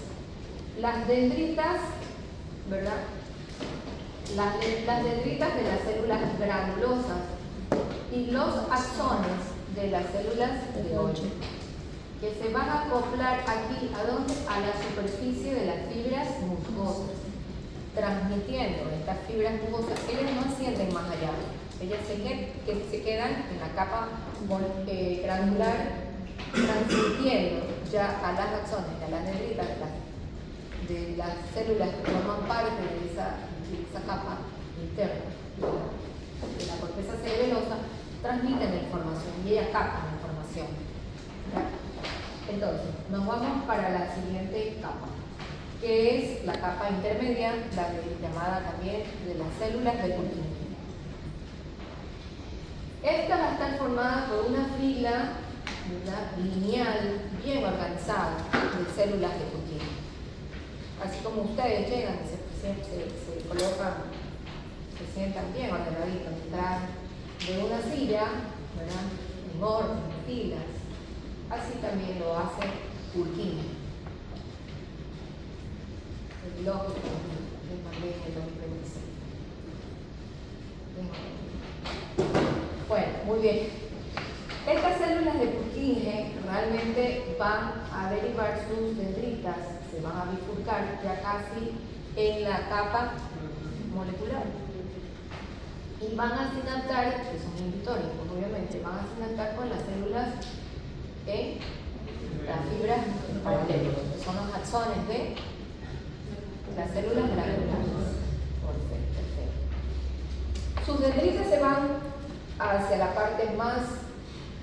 Las dendritas, ¿verdad? Las dendritas de las células granulosas y los axones de las células de Golgi, que se van a acoplar aquí, ¿a dónde? A la superficie de las fibras musgosas, transmitiendo estas fibras musgosas. Ellas no ascienden más allá, ellas se quedan en la capa granular, transmitiendo ya a las axones, a las dendritas de las células que forman parte de esa capa interna de la corteza cerebelosa, transmiten la información y ellas captan la información. ¿Verdad? Entonces, nos vamos para la siguiente capa, que es la capa intermedia, llamada también de las células de Purkinje. Esta va a estar formada por una fila, ¿verdad?, lineal, bien organizada, de células de Purkinje. Así como ustedes llegan y se colocan, se sientan bien ordenaditos detrás de una silla, ¿verdad?, en orden, en filas. Así también lo hace Purkinje. El lógico de Mandela en 2026. Bueno, muy bien. Estas células de Purkinje realmente van a derivar sus dendritas, se van a bifurcar ya casi en la capa molecular. Y van a sinaptar, que son inhibitores, pues obviamente, van a sinaptar con las células en las fibras paralelas, que son los axones de las células granulares. Perfecto. Sus dendritas se van hacia la parte más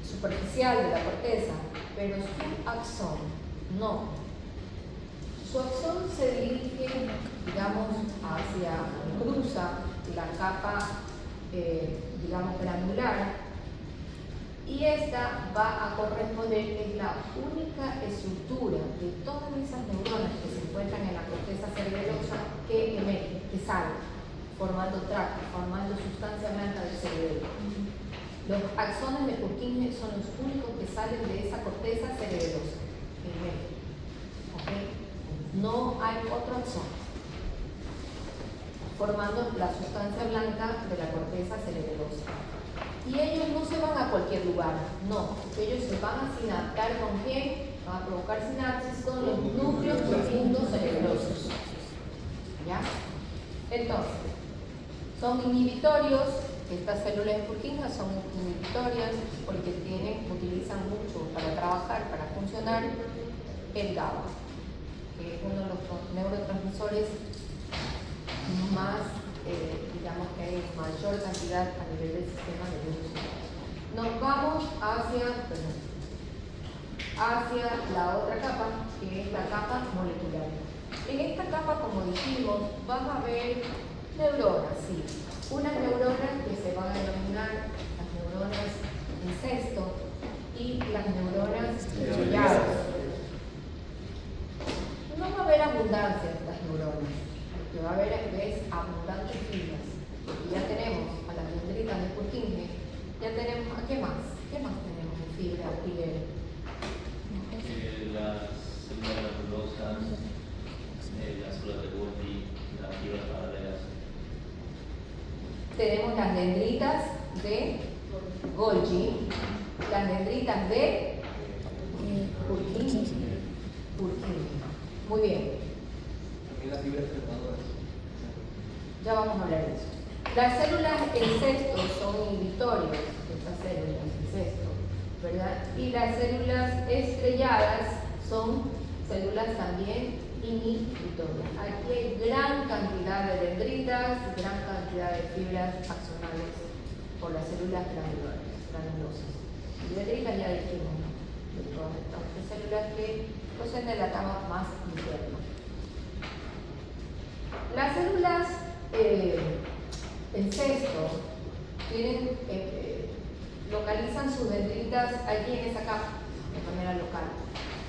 superficial de la corteza, pero su axón no. Su axón se dirige, digamos, cruza la capa, digamos, granular Y esta va a corresponder, es la única estructura de todas esas neuronas que se encuentran en la corteza cerebelosa que emerge, que sale, formando tracto, formando sustancia blanca del cerebelo. Los axones de Purkinje son los únicos que salen de esa corteza cerebelosa, que emerge. ¿Okay? No hay otro axón, formando la sustancia blanca de la corteza cerebelosa. Y ellos no se van a cualquier lugar, no. Ellos se van a sinaptar con quién, van a provocar sinapsis con los núcleos profundos cerebelosos. ¿Ya? Entonces, son inhibitorios, estas células de Purkinje son inhibitorias porque utilizan mucho para trabajar, para funcionar, el GABA, que es uno de los neurotransmisores más, digamos que hay mayor cantidad a nivel del sistema nervioso. Nos vamos hacia la otra capa, que es la capa molecular. En esta capa, como dijimos, van a haber neuronas, sí. Unas neuronas que se van a denominar las neuronas incesto y las neuronas estrelladas. No va a haber abundancia de estas neuronas. Lo que va a haber es abundantes fibras. Porque ya tenemos a las dendritas de Purkinje, ya tenemos, ¿a qué más? ¿Qué más tenemos en fibra, Miguel? Las células glandulosas, las células de Golgi, las fibras paralelas. Tenemos las dendritas de Golgi, las dendritas de Purkinje. Muy bien. También las fibras trepadoras. Ya vamos a hablar de eso. Las células incesto son inhibitorias, estas células incesto, ¿verdad? Y las células estrelladas son células también inhibitorias. Aquí hay gran cantidad de dendritas, gran cantidad de fibras axonales por las células granulosas. Y dendritas ya dijimos, ¿no? De todas estas células que proceden de la cama más interna. Las células incesto tienen, localizan sus dendritas allí en esa capa de manera local,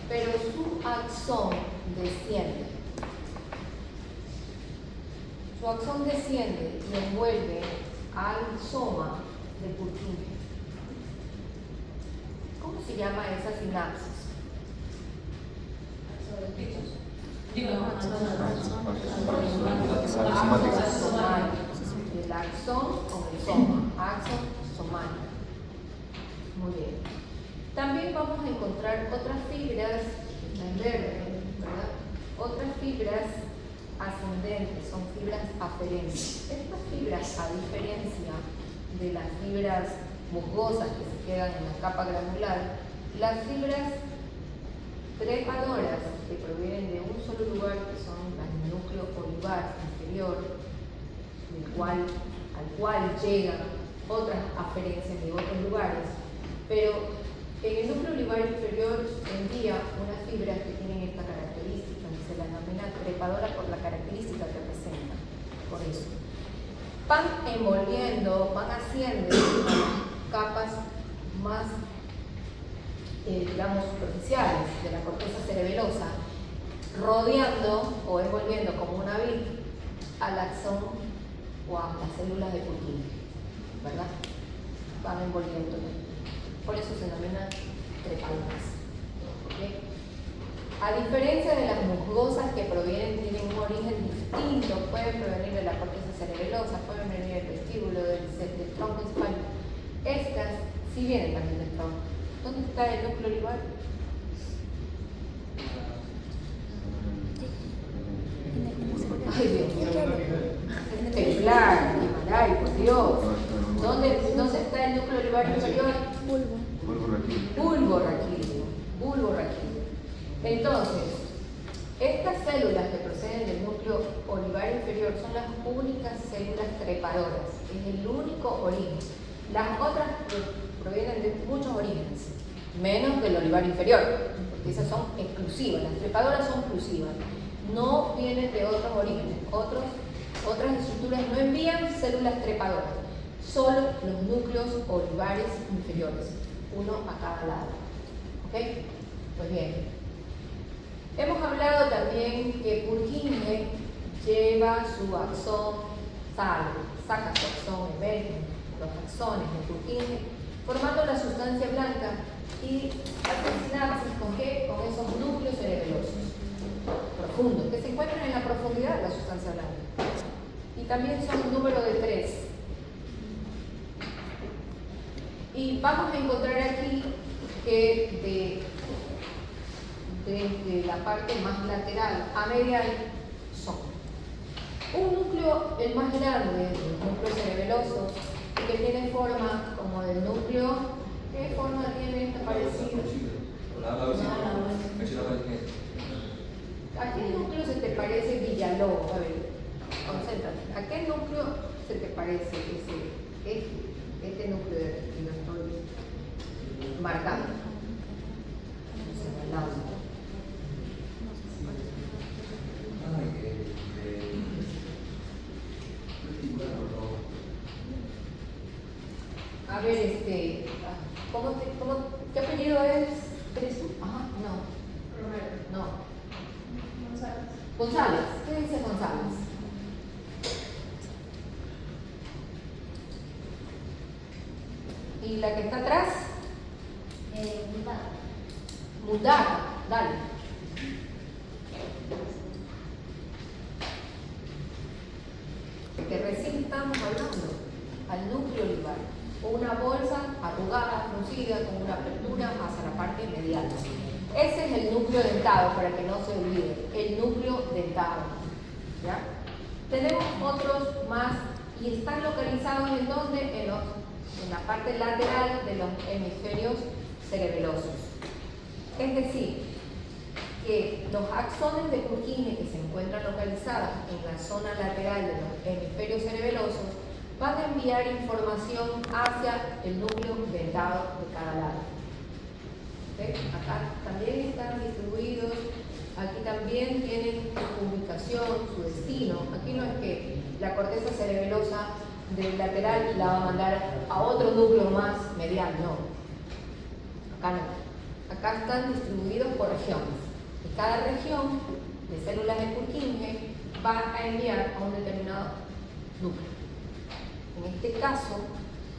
pero su axón desciende. Su axón desciende y envuelve al soma de Purkinje. ¿Cómo se llama esa sinapsis? El axón con el soma, axón somático. Muy bien. También vamos a encontrar otras fibras en verde, ¿verdad? Otras fibras ascendentes, son fibras aferentes. Estas fibras, a diferencia de las fibras musgosas que se quedan en la capa granular, las fibras trepadoras que provienen de un solo lugar, que son las del núcleo olivar inferior, al cual llegan otras aferencias de otros lugares, pero en el núcleo olivar inferior envía unas fibras que tienen esta característica, se las denomina trepadora por la característica que presenta. Por eso van envolviendo, van haciendo capas más digamos superficiales de la corteza cerebelosa, rodeando o envolviendo como una vid al axón o a las células de Purkinje, ¿verdad? Van envolviéndolo. Por eso se denomina trepadoras. ¿Okay? A diferencia de las musgosas que tienen un origen distinto, pueden provenir de la corteza cerebelosa, pueden venir del vestíbulo, del tronco encefálico. Estas sí vienen también del tronco. ¿Dónde está el núcleo olivar? Ay, Dios mío. Espectacular, Himalaya, por Dios. ¿Dónde está el núcleo olivar inferior? Bulbo raquídeo. Entonces, estas células que proceden del núcleo olivar inferior son las únicas células trepadoras. Es el único origen. Las otras provienen de muchos orígenes, menos del olivar inferior, porque esas son exclusivas. Las trepadoras son exclusivas. No vienen de otros orígenes. Otras estructuras no envían células trepadoras, solo los núcleos olivares inferiores, uno a cada lado. ¿Ok? Pues bien. Hemos hablado también que Purkinje lleva su axón tal, saca su axón emerge, los axones de Purkinje, formando la sustancia blanca y hace sinapsis ¿con qué? Con esos núcleos cerebelosos profundos que se encuentran en la profundidad de la sustancia blanca. Y también son un número de 3. Y vamos a encontrar aquí que desde la parte más lateral a medial son un núcleo, el más grande, el núcleo cerebeloso, que tiene forma como del núcleo. ¿Qué forma tiene esta parecida? ¿A qué núcleo se te parece Villalobos? A ver, concéntrate. ¿A qué núcleo se te parece este núcleo de aquí que lo estoy marcando? Señalando. A ver, ¿qué apellido es? ¿Cristo? Ajá, no. Romero. No. González. González, ¿qué dice González? ¿Y la que está atrás? Mundaka, dale. Que recién estamos hablando, al núcleo olivar, o una bolsa arrugada, fruncida, con una apertura hacia la parte medial. Ese es el núcleo dentado, para que no se olvide, el núcleo dentado. ¿Ya? Tenemos otros más y están localizados en donde, en la parte lateral de los hemisferios cerebelosos. Es decir, que los axones de Purkinje que se encuentran localizados en la zona lateral de los hemisferios cerebelosos van a enviar información hacia el núcleo dentado de cada lado. ¿Okay? Acá también están distribuidos, aquí también tienen su ubicación, su destino. Aquí no es que la corteza cerebelosa del lateral la va a mandar a otro núcleo más medial, no. Acá no. Acá están distribuidos por regiones. Y cada región de células de Purkinje va a enviar a un determinado núcleo. En este caso,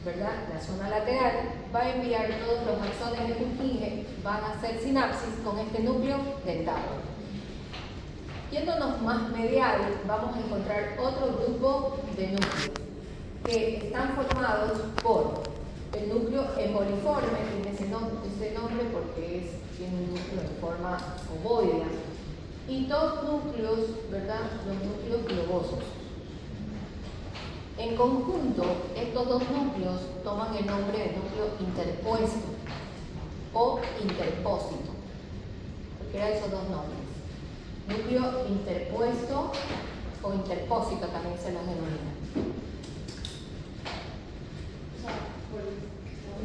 ¿verdad? La zona lateral va a enviar todos los axones de Purkinje, van a hacer sinapsis con este núcleo dentado. Yéndonos más medial, vamos a encontrar otro grupo de núcleos que están formados por el núcleo emboliforme, tiene ese nombre porque tiene un núcleo en forma ovoidea, y dos núcleos, ¿verdad? Los núcleos globosos. En conjunto, estos dos núcleos toman el nombre de núcleo interpuesto o interpósito, cualquiera de esos dos nombres. Núcleo interpuesto o interpósito también se los denomina.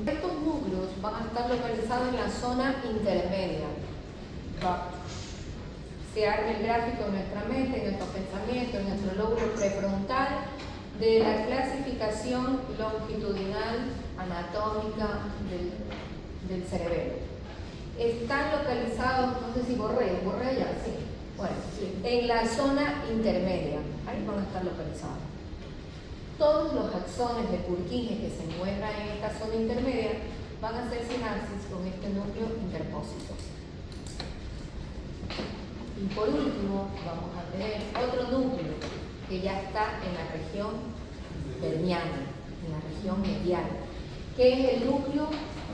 Estos núcleos van a estar localizados en la zona intermedia. Se arma el gráfico en nuestra mente, en nuestro pensamiento, en nuestro lóbulo prefrontal de la clasificación longitudinal anatómica del cerebelo. Están localizados, no sé si borré ya, sí. Bueno, en la zona intermedia, ahí van a estar localizados. Todos los axones de Purkinje que se encuentran en esta zona intermedia van a hacer sinapsis con este núcleo interpósito. Y por último, vamos a tener otro núcleo que ya está en la región perniana, en la región medial, que es el núcleo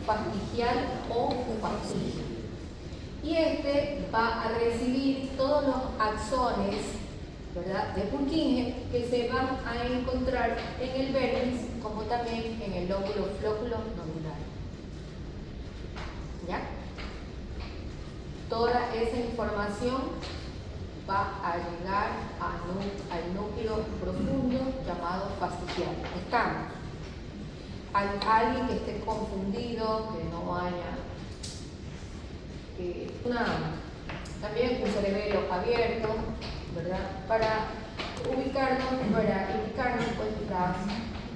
fastigial o fastigio. Y este va a recibir todos los axones, ¿verdad?, de Purkinje que se van a encontrar en el vértice como también en el lóbulo flóculo nodular. ¿Ya? Toda esa información va a llegar al núcleo profundo llamado fastigial. Estamos. Alguien que esté confundido, que no haya también un cerebelo abierto, ¿verdad? Para ubicarnos, pues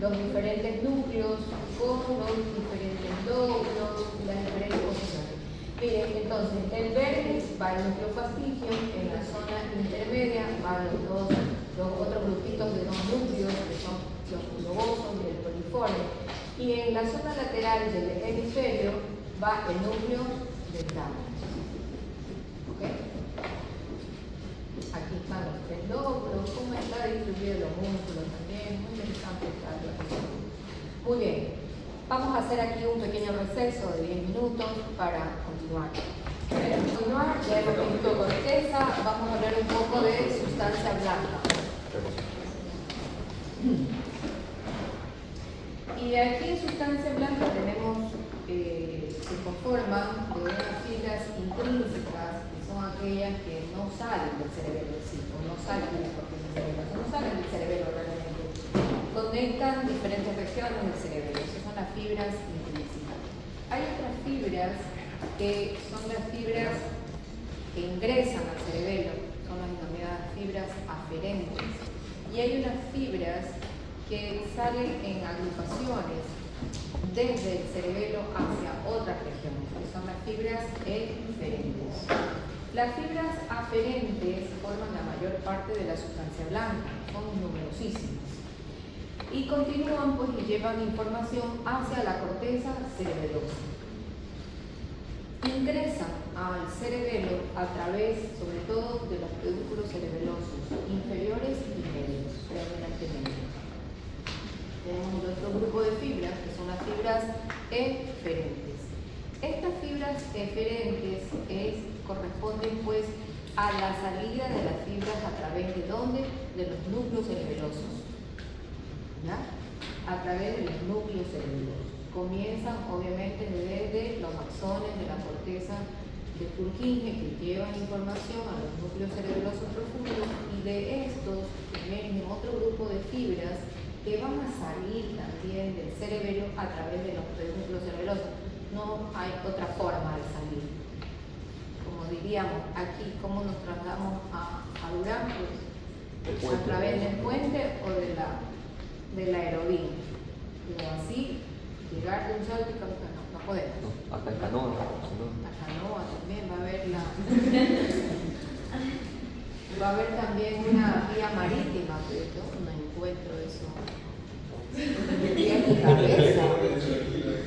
los diferentes núcleos con los diferentes lóbulos y las diferentes posiciones. Miren, entonces el verde va al núcleo fastigio, en la zona intermedia van los otros grupitos de dos núcleos que son los globosos y el poliforme, y en la zona lateral del hemisferio va el núcleo dental. ¿Ok? Aquí están los tres lóbulos, cómo está distribuido los músculos también, muy interesante esta clase. Muy bien. Vamos a hacer aquí un pequeño receso de 10 minutos para continuar. Para continuar, ya hemos visto corteza, vamos a hablar un poco de sustancia blanca. Y aquí en sustancia blanca tenemos, se conforman de unas fibras intrínsecas, que son aquellas que no salen del cerebelo en sí, o no salen de la corteza cerebral, no salen del cerebelo realmente. Conectan diferentes regiones del cerebro, esas son las fibras intrínsecas. Hay otras fibras que son las fibras que ingresan al cerebelo, son las denominadas fibras aferentes. Y hay unas fibras que salen en agrupaciones desde el cerebelo hacia otras regiones, que son las fibras eferentes. Las fibras aferentes forman la mayor parte de la sustancia blanca, son numerosísimas. Y continúan pues y llevan información hacia la corteza cerebelosa. Ingresan al cerebelo a través, sobre todo, de los pedúnculos cerebelosos inferiores y medios, predominantemente. Tenemos otro grupo de fibras, que son las fibras eferentes. Estas fibras eferentes corresponden pues a la salida de las fibras a través de ¿dónde? De los núcleos cerebelosos. ¿Ya? A través de los núcleos cerebelosos. Comienzan obviamente desde los axones de la corteza de Purkinje que llevan información a los núcleos cerebelosos profundos, y de estos emergen otro grupo de fibras que van a salir también del cerebelo a través de los pedúnculos cerebelosos. No hay otra forma de salir. Como diríamos aquí, ¿cómo nos trasladamos a Durán? Pues a través del puente o de la aerovía. Pero así, llegar de un salto y caminar, no podemos. No, hasta en canoa. La canoa también va a haber va a haber también una vía marítima, pero yo no encuentro eso. En mi cabeza.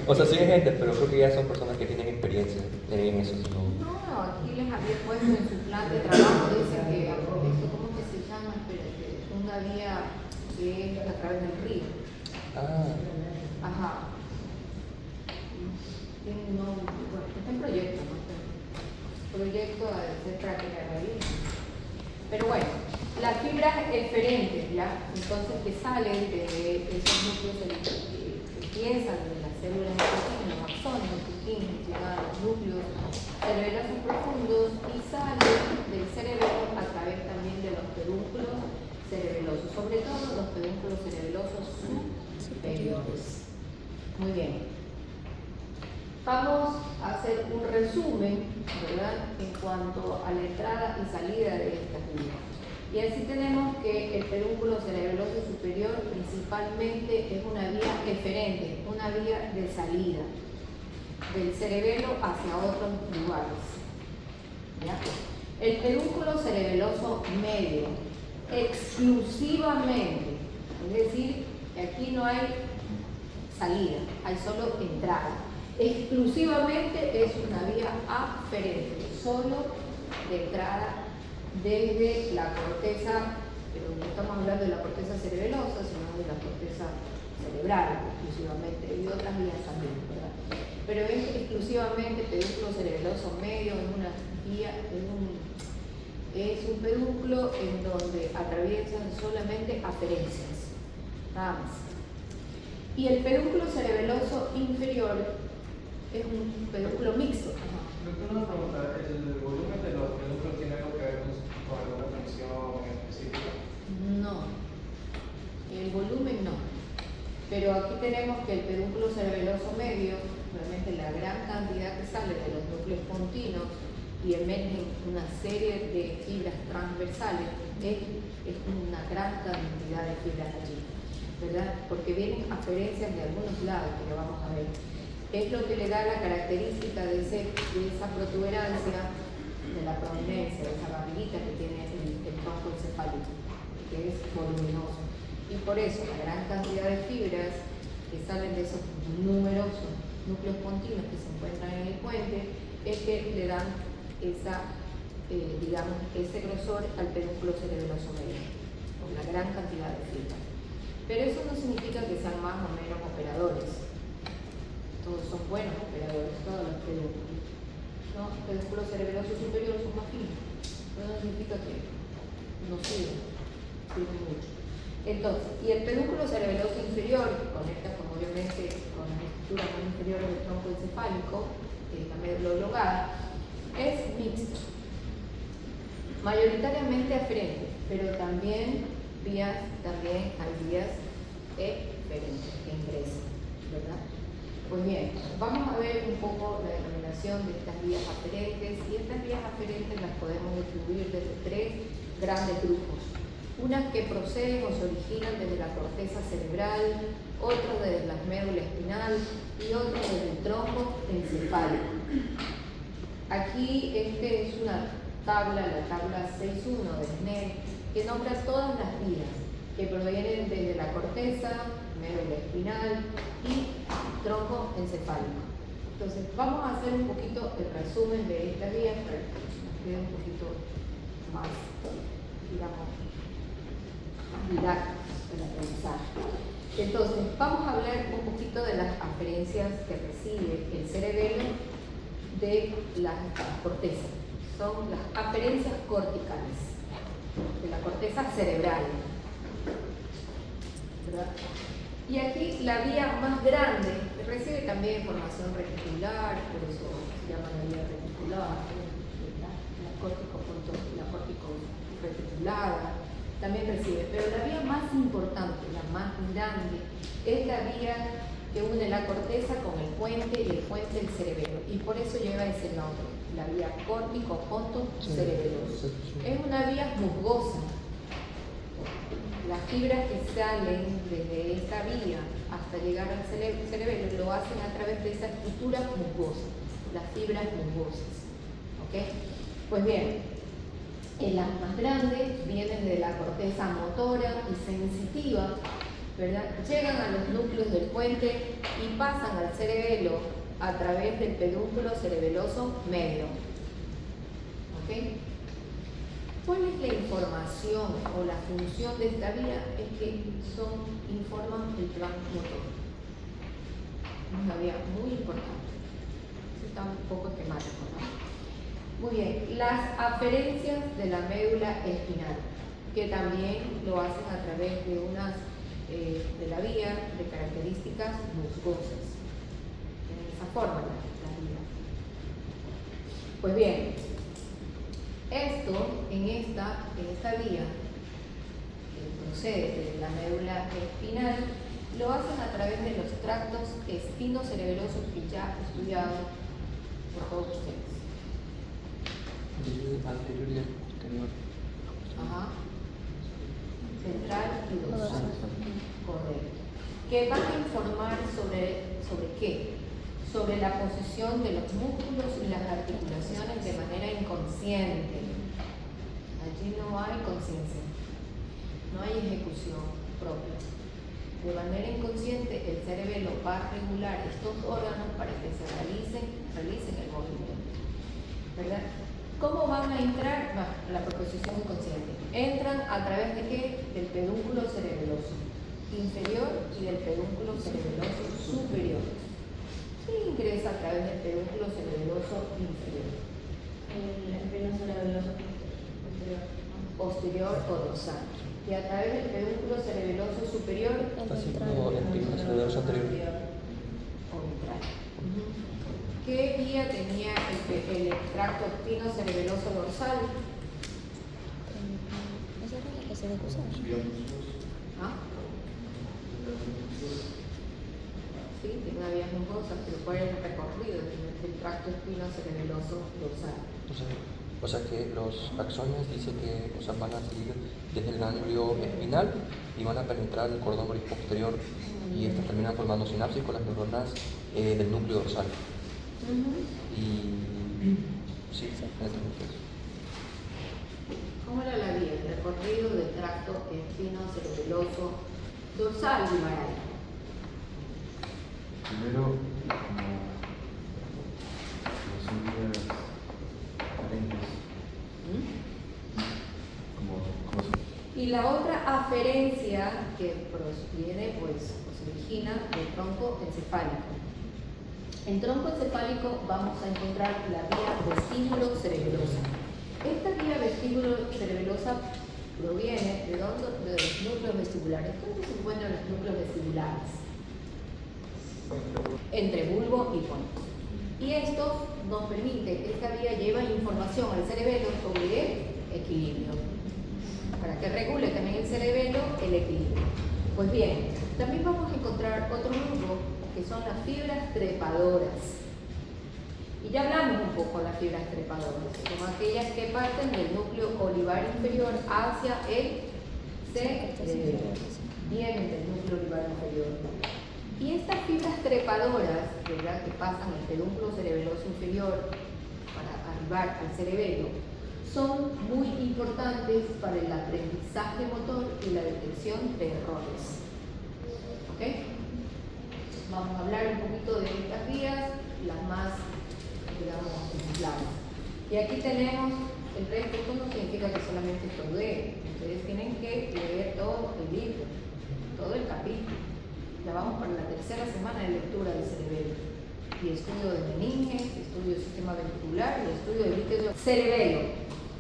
O sea, sí hay gente, pero creo que ya son personas que tienen experiencia en eso. No, aquí les había puesto en su plan de trabajo, dice que esto, ¿cómo que se llama? Espérate, una vía que es a través del río. Ah. Ajá. No, bueno, está en proyecto, ¿no? Proyecto de práctica de la vida. Pero bueno, las fibras eferentes, ¿ya? Entonces que salen de esos núcleos que empiezan de las células de Purkinje, los axones de Purkinje, llegan a los núcleos cerebelosos profundos y salen del cerebelo a través también de los pedúnculos cerebelosos, sobre todo los pedúnculos cerebelosos superiores. Muy bien. Vamos a hacer un resumen, ¿verdad?, en cuanto a la entrada y salida de esta fibra. Y así tenemos que el pedúnculo cerebeloso superior principalmente es una vía eferente, una vía de salida del cerebelo hacia otros lugares. ¿Ya? El pedúnculo cerebeloso medio, exclusivamente, es decir, que aquí no hay salida, hay solo entrada. Exclusivamente es una vía aferente, solo de entrada desde la corteza, pero no estamos hablando de la corteza cerebelosa, sino de la corteza cerebral exclusivamente, y otras vías también, ¿verdad? Pero es exclusivamente pedúnculo cerebeloso medio, es una vía, es un pedúnculo en donde atraviesan solamente aferencias, nada más. Y el pedúnculo cerebeloso inferior es un pedúnculo mixto. Doctor, una pregunta, ¿el volumen de los pedúnculos tiene algo que ver con alguna función específica? No, el volumen no. Pero aquí tenemos que el pedúnculo cerebeloso medio, realmente la gran cantidad que sale de los núcleos pontinos y emergen una serie de fibras transversales, es una gran cantidad de fibras allí. ¿verdad? Porque vienen aferencias de algunos lados, que lo vamos a ver. Es lo que le da la característica de esa protuberancia, de la prominencia, de esa barriguita que tiene el tronco encefálico, que es voluminoso. Y por eso la gran cantidad de fibras que salen de esos numerosos núcleos continuos que se encuentran en el puente es que le dan ese grosor al pedúnculo cerebeloso medio, con la gran cantidad de fibras. Pero eso no significa que sean más o menos operadores. Todos son buenos operadores, todos los pedúnculos. ¿No? El pedúnculo cerebeloso superior son más finos. Eso no significa que no sirven mucho. Entonces, y el pedúnculo cerebeloso inferior, que conecta obviamente con las estructuras más inferiores del tronco encefálico, que es la médula oblongada, es mixto. Mayoritariamente aferente, pero también hay vías eferentes que ingresan, ¿verdad? Pues bien, vamos a ver un poco la denominación de estas vías aferentes, y estas vías aferentes las podemos distribuir desde tres grandes grupos. Unas que proceden o se originan desde la corteza cerebral, otras desde la médula espinal y otras desde el tronco encefálico. Aquí es una tabla, la tabla 6.1 de SNED, que nombra todas las vías que provienen desde la corteza, médula espinal y tronco encefálico. Entonces, vamos a hacer un poquito el resumen de estas vías para que nos quede un poquito más, digamos, didáctico el aprendizaje. Entonces, vamos a hablar un poquito de las aferencias que recibe el cerebelo de la corteza. Son las aferencias corticales de la corteza cerebral, ¿verdad? Y aquí la vía más grande recibe también formación reticular, por eso se llama la vía reticular, la córtico reticulada también recibe, pero la vía más importante, la más grande, es la vía que une la corteza con el puente y el puente del cerebelo, y por eso lleva ese nombre, la vía córtico-ponto-cerebelosa. Es una vía musgosa. Las fibras que salen desde esta vía hasta llegar al cerebelo lo hacen a través de esa estructura musgosa, las fibras musgosas. ¿Ok? Pues bien, las más grandes vienen de la corteza motora y sensitiva, ¿verdad? Llegan a los núcleos del puente y pasan al cerebelo a través del pedúnculo cerebeloso medio. ¿Ok? ¿Cuál es la información o la función de esta vía? Es que informan el plan motor. Es una vía muy importante. Esto está un poco esquemático, ¿no? Muy bien, las aferencias de la médula espinal, que también lo hacen a través de de la vía de características musgosas. De esa forma la vía. Pues bien, esto en esta vía que procede de la médula espinal lo hacen a través de los tractos espinocerebelosos que ya he estudiado por todos ustedes. Anterior y posterior. Ajá. Central y dorsal. Correcto. Que van a informar sobre qué? Sobre la posición de los músculos y las articulaciones de manera inconsciente. Allí no hay conciencia, no hay ejecución propia. De manera inconsciente el cerebelo va a regular estos órganos para que se realicen el movimiento, ¿verdad? ¿Cómo van a entrar? La proposición inconsciente. Entran a través de qué? Del pedúnculo cerebeloso inferior y del pedúnculo cerebeloso superior. Y ingresa a través del pedúnculo cerebeloso inferior. El espino cerebeloso posterior o dorsal. Y a través del pedúnculo cerebeloso superior Está haciendo el espino cerebeloso anterior. o ventral. ¿Qué vía tenía el tracto espino-cerebeloso dorsal? ¿Esa era la que se decusa? ¿Ah? Sí, tiene una vía musgosa, pero ¿cuál es el recorrido del tracto espino-cerebeloso dorsal? O sea que los axones dice que van a salir desde el ganglio espinal y van a penetrar el cordón posterior y estas terminan formando sinapsis con las neuronas del núcleo dorsal. Y sí, ¿Cómo era la vía? El recorrido del tracto espinocerebeloso dorsal bimaral. Primero, como vías aparentes. Y la otra aferencia que proviene, pues se origina del tronco encefálico. En tronco encefálico vamos a encontrar la vía vestíbulo-cerebelosa. Esta vía vestíbulo-cerebelosa proviene de los núcleos vestibulares. ¿Dónde se encuentran los núcleos vestibulares? Entre bulbo y pónix. Y esto nos permite, esta vía lleva información al cerebelo sobre el equilibrio, para que regule también el cerebelo el equilibrio. Pues bien, también vamos a encontrar otro grupo que son las fibras trepadoras. Y ya hablamos un poco de las fibras trepadoras, son aquellas que parten del núcleo olivar inferior hacia el cerebelo, vienen del núcleo olivar inferior. Y estas fibras trepadoras, ¿verdad?, que pasan el pedúnculo cerebeloso inferior para arribar al cerebelo, son muy importantes para el aprendizaje motor y la detección de errores. ¿Ok? Vamos a hablar un poquito de estas vías, las más, digamos, ejemplares. Y aquí tenemos, el resto. Esto no significa que solamente estudien. Ustedes tienen que leer todo el libro, todo el capítulo. Ya vamos para la tercera semana de lectura del cerebelo. Y estudio de meninges, estudio del sistema ventricular y estudio de líquido cerebelo.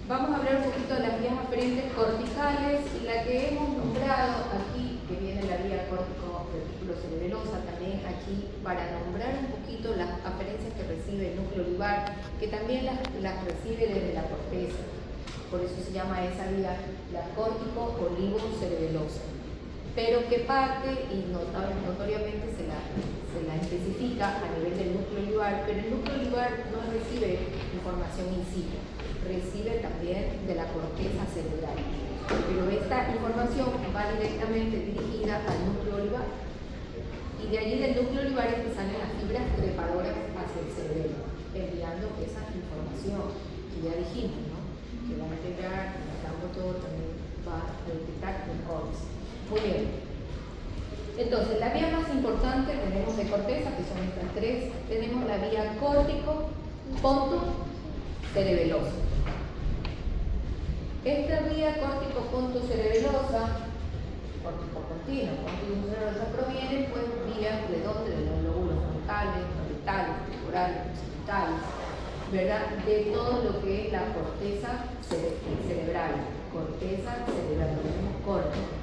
Vamos a hablar un poquito de las vías aferentes corticales y la que hemos nombrado aquí, que viene la vía córtico-reticulocerebelosa, también aquí para nombrar un poquito las aferencias que recibe el núcleo olivar, que también las recibe desde la corteza. Por eso se llama esa vía la córtico-olivo-cerebelosa. Pero que parte, y notoriamente se la especifica a nivel del núcleo olivar, pero el núcleo olivar no recibe información in situ, recibe también de la corteza cerebral. Pero esta información va directamente dirigida al núcleo olivar. Y de allí del núcleo olivar es que salen las fibras trepadoras hacia el cerebro, enviando esa información que ya dijimos, ¿no?, que va a integrar, el campo motor también va a detectar errores. Muy bien. Entonces, la vía más importante tenemos de corteza, que son estas tres. Tenemos la vía córtico-ponto-cerebelosa. Esta vía córtico-ponto-cerebelosa, córtico-continua-ponto-cerebelosa, proviene pues vía de dónde, de los lóbulos frontales, orbitales, temporales, occipitales, ¿verdad?, de todo lo que es la corteza cerebral. Corteza cerebral, lo tenemos córtico.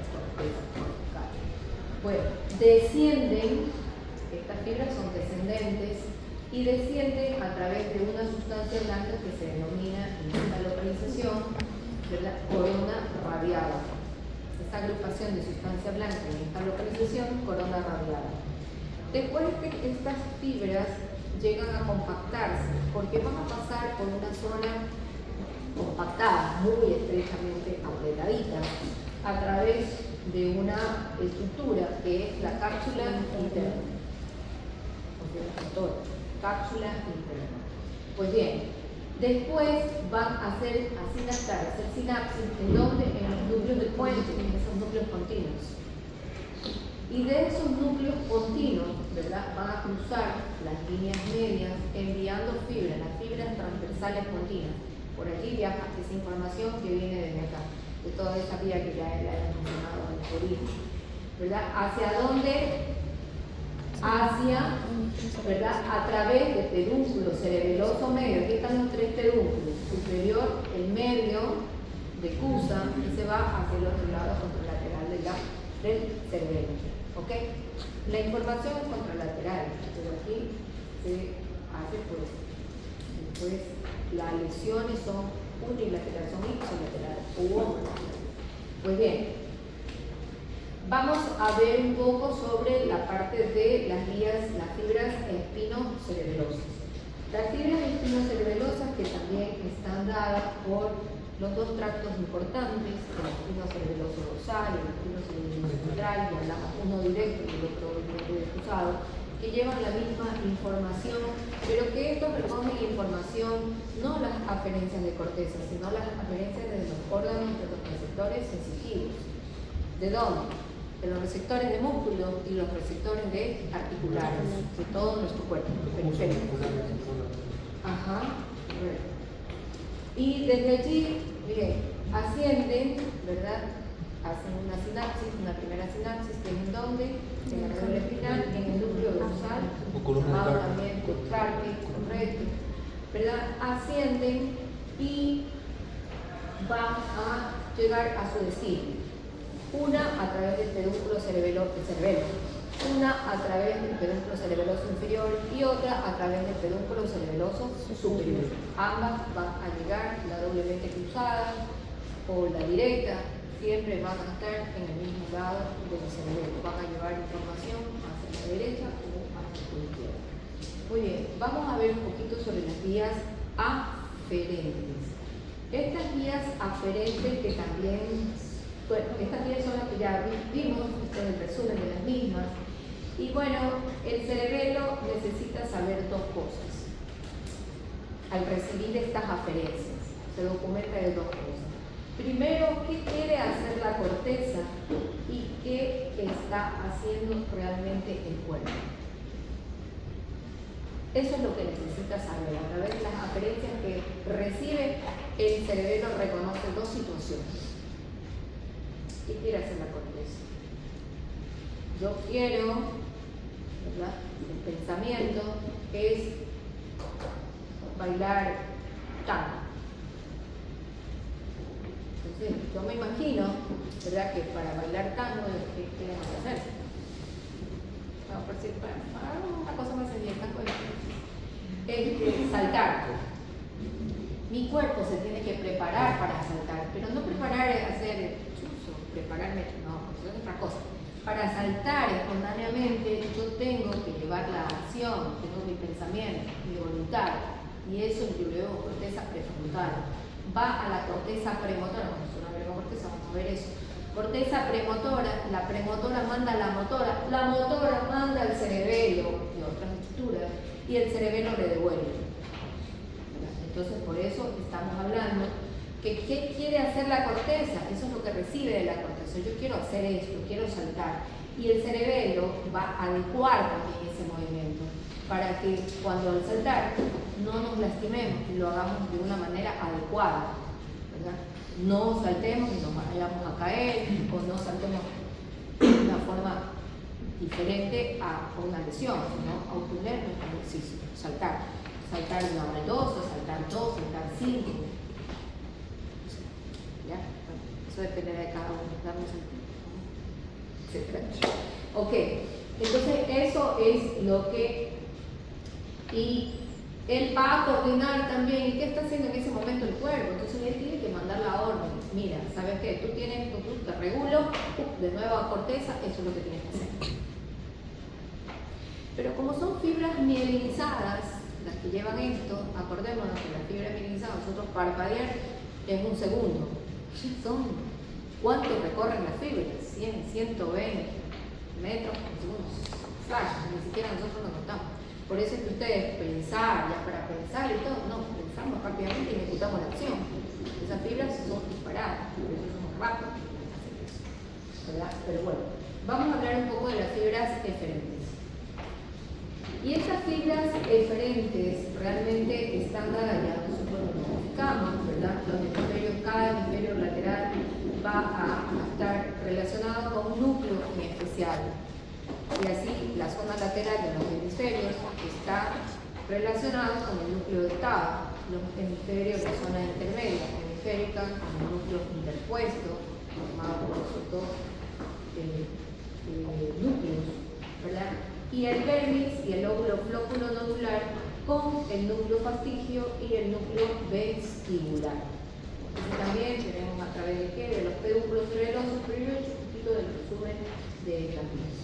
Bueno, descienden, estas fibras son descendentes y descienden a través de una sustancia blanca que se denomina en esta localización, ¿verdad?, corona radiada. Esta agrupación de sustancia blanca en esta localización, corona radiada. Después que estas fibras llegan a compactarse, porque van a pasar por una zona compactada, muy estrechamente apretadita, a través de una estructura que es la cápsula interna. Cápsula interna. Pues bien, después van a hacer sinapsis, ¿en dónde? En los núcleos del puente, en esos núcleos continuos. Y de esos núcleos continuos, ¿verdad?, van a cruzar las líneas medias enviando fibras, las fibras transversales continuas. Por allí viaja esa información que viene desde acá, de toda esa vía que ya hemos mencionado en el origen, ¿verdad? ¿Hacia dónde? Hacia, ¿verdad?, a través del pedúnculo cerebeloso medio. Aquí están los tres pedúnculos: superior, el medio, de Cusa, y se va hacia el otro lado contralateral del cerebelo. ¿Ok? La información es contralateral, pero aquí se hace pues, después las lesiones son unilaterales, son ipsilaterales o homolaterales. Pues bien, vamos a ver un poco sobre la parte de las vías, las fibras espinocerebelosas. Las fibras espinocerebelosas que también están dadas por los dos tractos importantes, el espino cerebeloso dorsal y el espino cerebeloso central, y hablamos uno directo y el otro cruzado, que llevan la misma información, pero que estos recogen información, no las aferencias de corteza, sino las aferencias de los órganos de los receptores sensitivos. ¿De dónde? De los receptores de músculo y los receptores de articulares, de todo nuestro cuerpo, periférico. Ajá, correcto. Y desde allí, miren, ascienden, ¿verdad? Hacen una sinapsis, una primera sinapsis, que es en donde, en la médula espinal, en el núcleo dorsal, llamado también carpi, correcto, ¿verdad? Ascienden y van a llegar a su destino. Una a través del pedúnculo cerebelo, una a través del pedúnculo cerebeloso inferior y otra a través del pedúnculo cerebeloso superior. Ambas van a llegar, la doblemente cruzada o la directa, siempre van a estar en el mismo lado del cerebelo. Van a llevar información hacia la derecha o hacia la izquierda. Muy bien, vamos a ver un poquito sobre las vías aferentes. Estas vías aferentes que también, bueno, estas vías son las que ya vimos, esto es el resumen de las mismas. Y bueno, el cerebelo necesita saber dos cosas. Al recibir estas aferencias, se documenta de dos cosas. Primero, ¿qué quiere hacer la corteza y qué está haciendo realmente el cuerpo? Eso es lo que necesita saber. A través de las aferencias que recibe, el cerebelo reconoce dos situaciones. ¿Qué quiere hacer la corteza? Yo quiero, ¿verdad? El pensamiento es bailar tango. Entonces, yo me imagino, ¿verdad?, que para bailar tango, ¿qué tenemos que hacer? Vamos por decir, para una cosa más sencilla, tango es saltar. Mi cuerpo se tiene que preparar para saltar, pero no preparar es hacer chuzo, prepararme, no, eso es otra cosa. Para saltar espontáneamente, yo tengo que llevar la acción, tengo mi pensamiento, mi voluntad, y eso incluye corteza prefrontal. Va a la corteza premotora, no es una breve corteza, vamos a ver eso. Corteza premotora, la premotora manda a la motora manda al cerebelo y otras estructuras, y el cerebelo le devuelve. Entonces, por eso estamos hablando que ¿qué quiere hacer la corteza? Eso es lo que recibe de la corteza. Yo quiero hacer esto, quiero saltar. Y el cerebelo va a adecuar también ese movimiento para que cuando al saltar no nos lastimemos y lo hagamos de una manera adecuada, ¿verdad? No saltemos y nos vayamos a caer o no saltemos de una forma diferente a una lesión, sino a obtener nuestro ejercicio, saltar de una baldosa, saltar 2, saltar 5. ¿Ya? Bueno, eso dependerá de cada uno, darnos el tiempo, etc. Ok, entonces eso es lo que... Y él va a coordinar también, ¿y qué está haciendo en ese momento el cuerpo? Entonces él tiene que mandar la orden. Mira, ¿sabes qué? Tú tienes, te regulo, de nuevo a corteza, eso es lo que tienes que hacer. Pero como son fibras mielinizadas, las que llevan esto, acordémonos que las fibras mielinizadas, nosotros parpadear en un segundo. ¿Cuánto recorren las fibras? 100, 120 metros por segundo. Flash, ni siquiera nosotros nos notamos. Por eso es que ustedes pensar, ya para pensar y todo, no, pensamos rápidamente y ejecutamos la acción. Esas fibras son disparadas, por eso somos rápidos en hacer eso, ¿verdad? Pero bueno, vamos a hablar un poco de las fibras eferentes. Y estas fibras eferentes realmente están dadas, ya nosotros lo identificamos, ¿verdad? Los hemisferios, cada hemisferio lateral va a estar relacionado con un núcleo en especial. Y así la zona lateral de los hemisferios está relacionada con el núcleo octavo, los hemisferios de zona intermedia, hemisférica, con el núcleo interpuesto, formado por esos dos núcleos, ¿verdad? Y el vermis y el lóbulo flóculo nodular con el núcleo fastigio y el núcleo vestibular. Entonces también tenemos a través de qué, de los pedúnculos cerebelosos superiores, un poquito del resumen de las vías.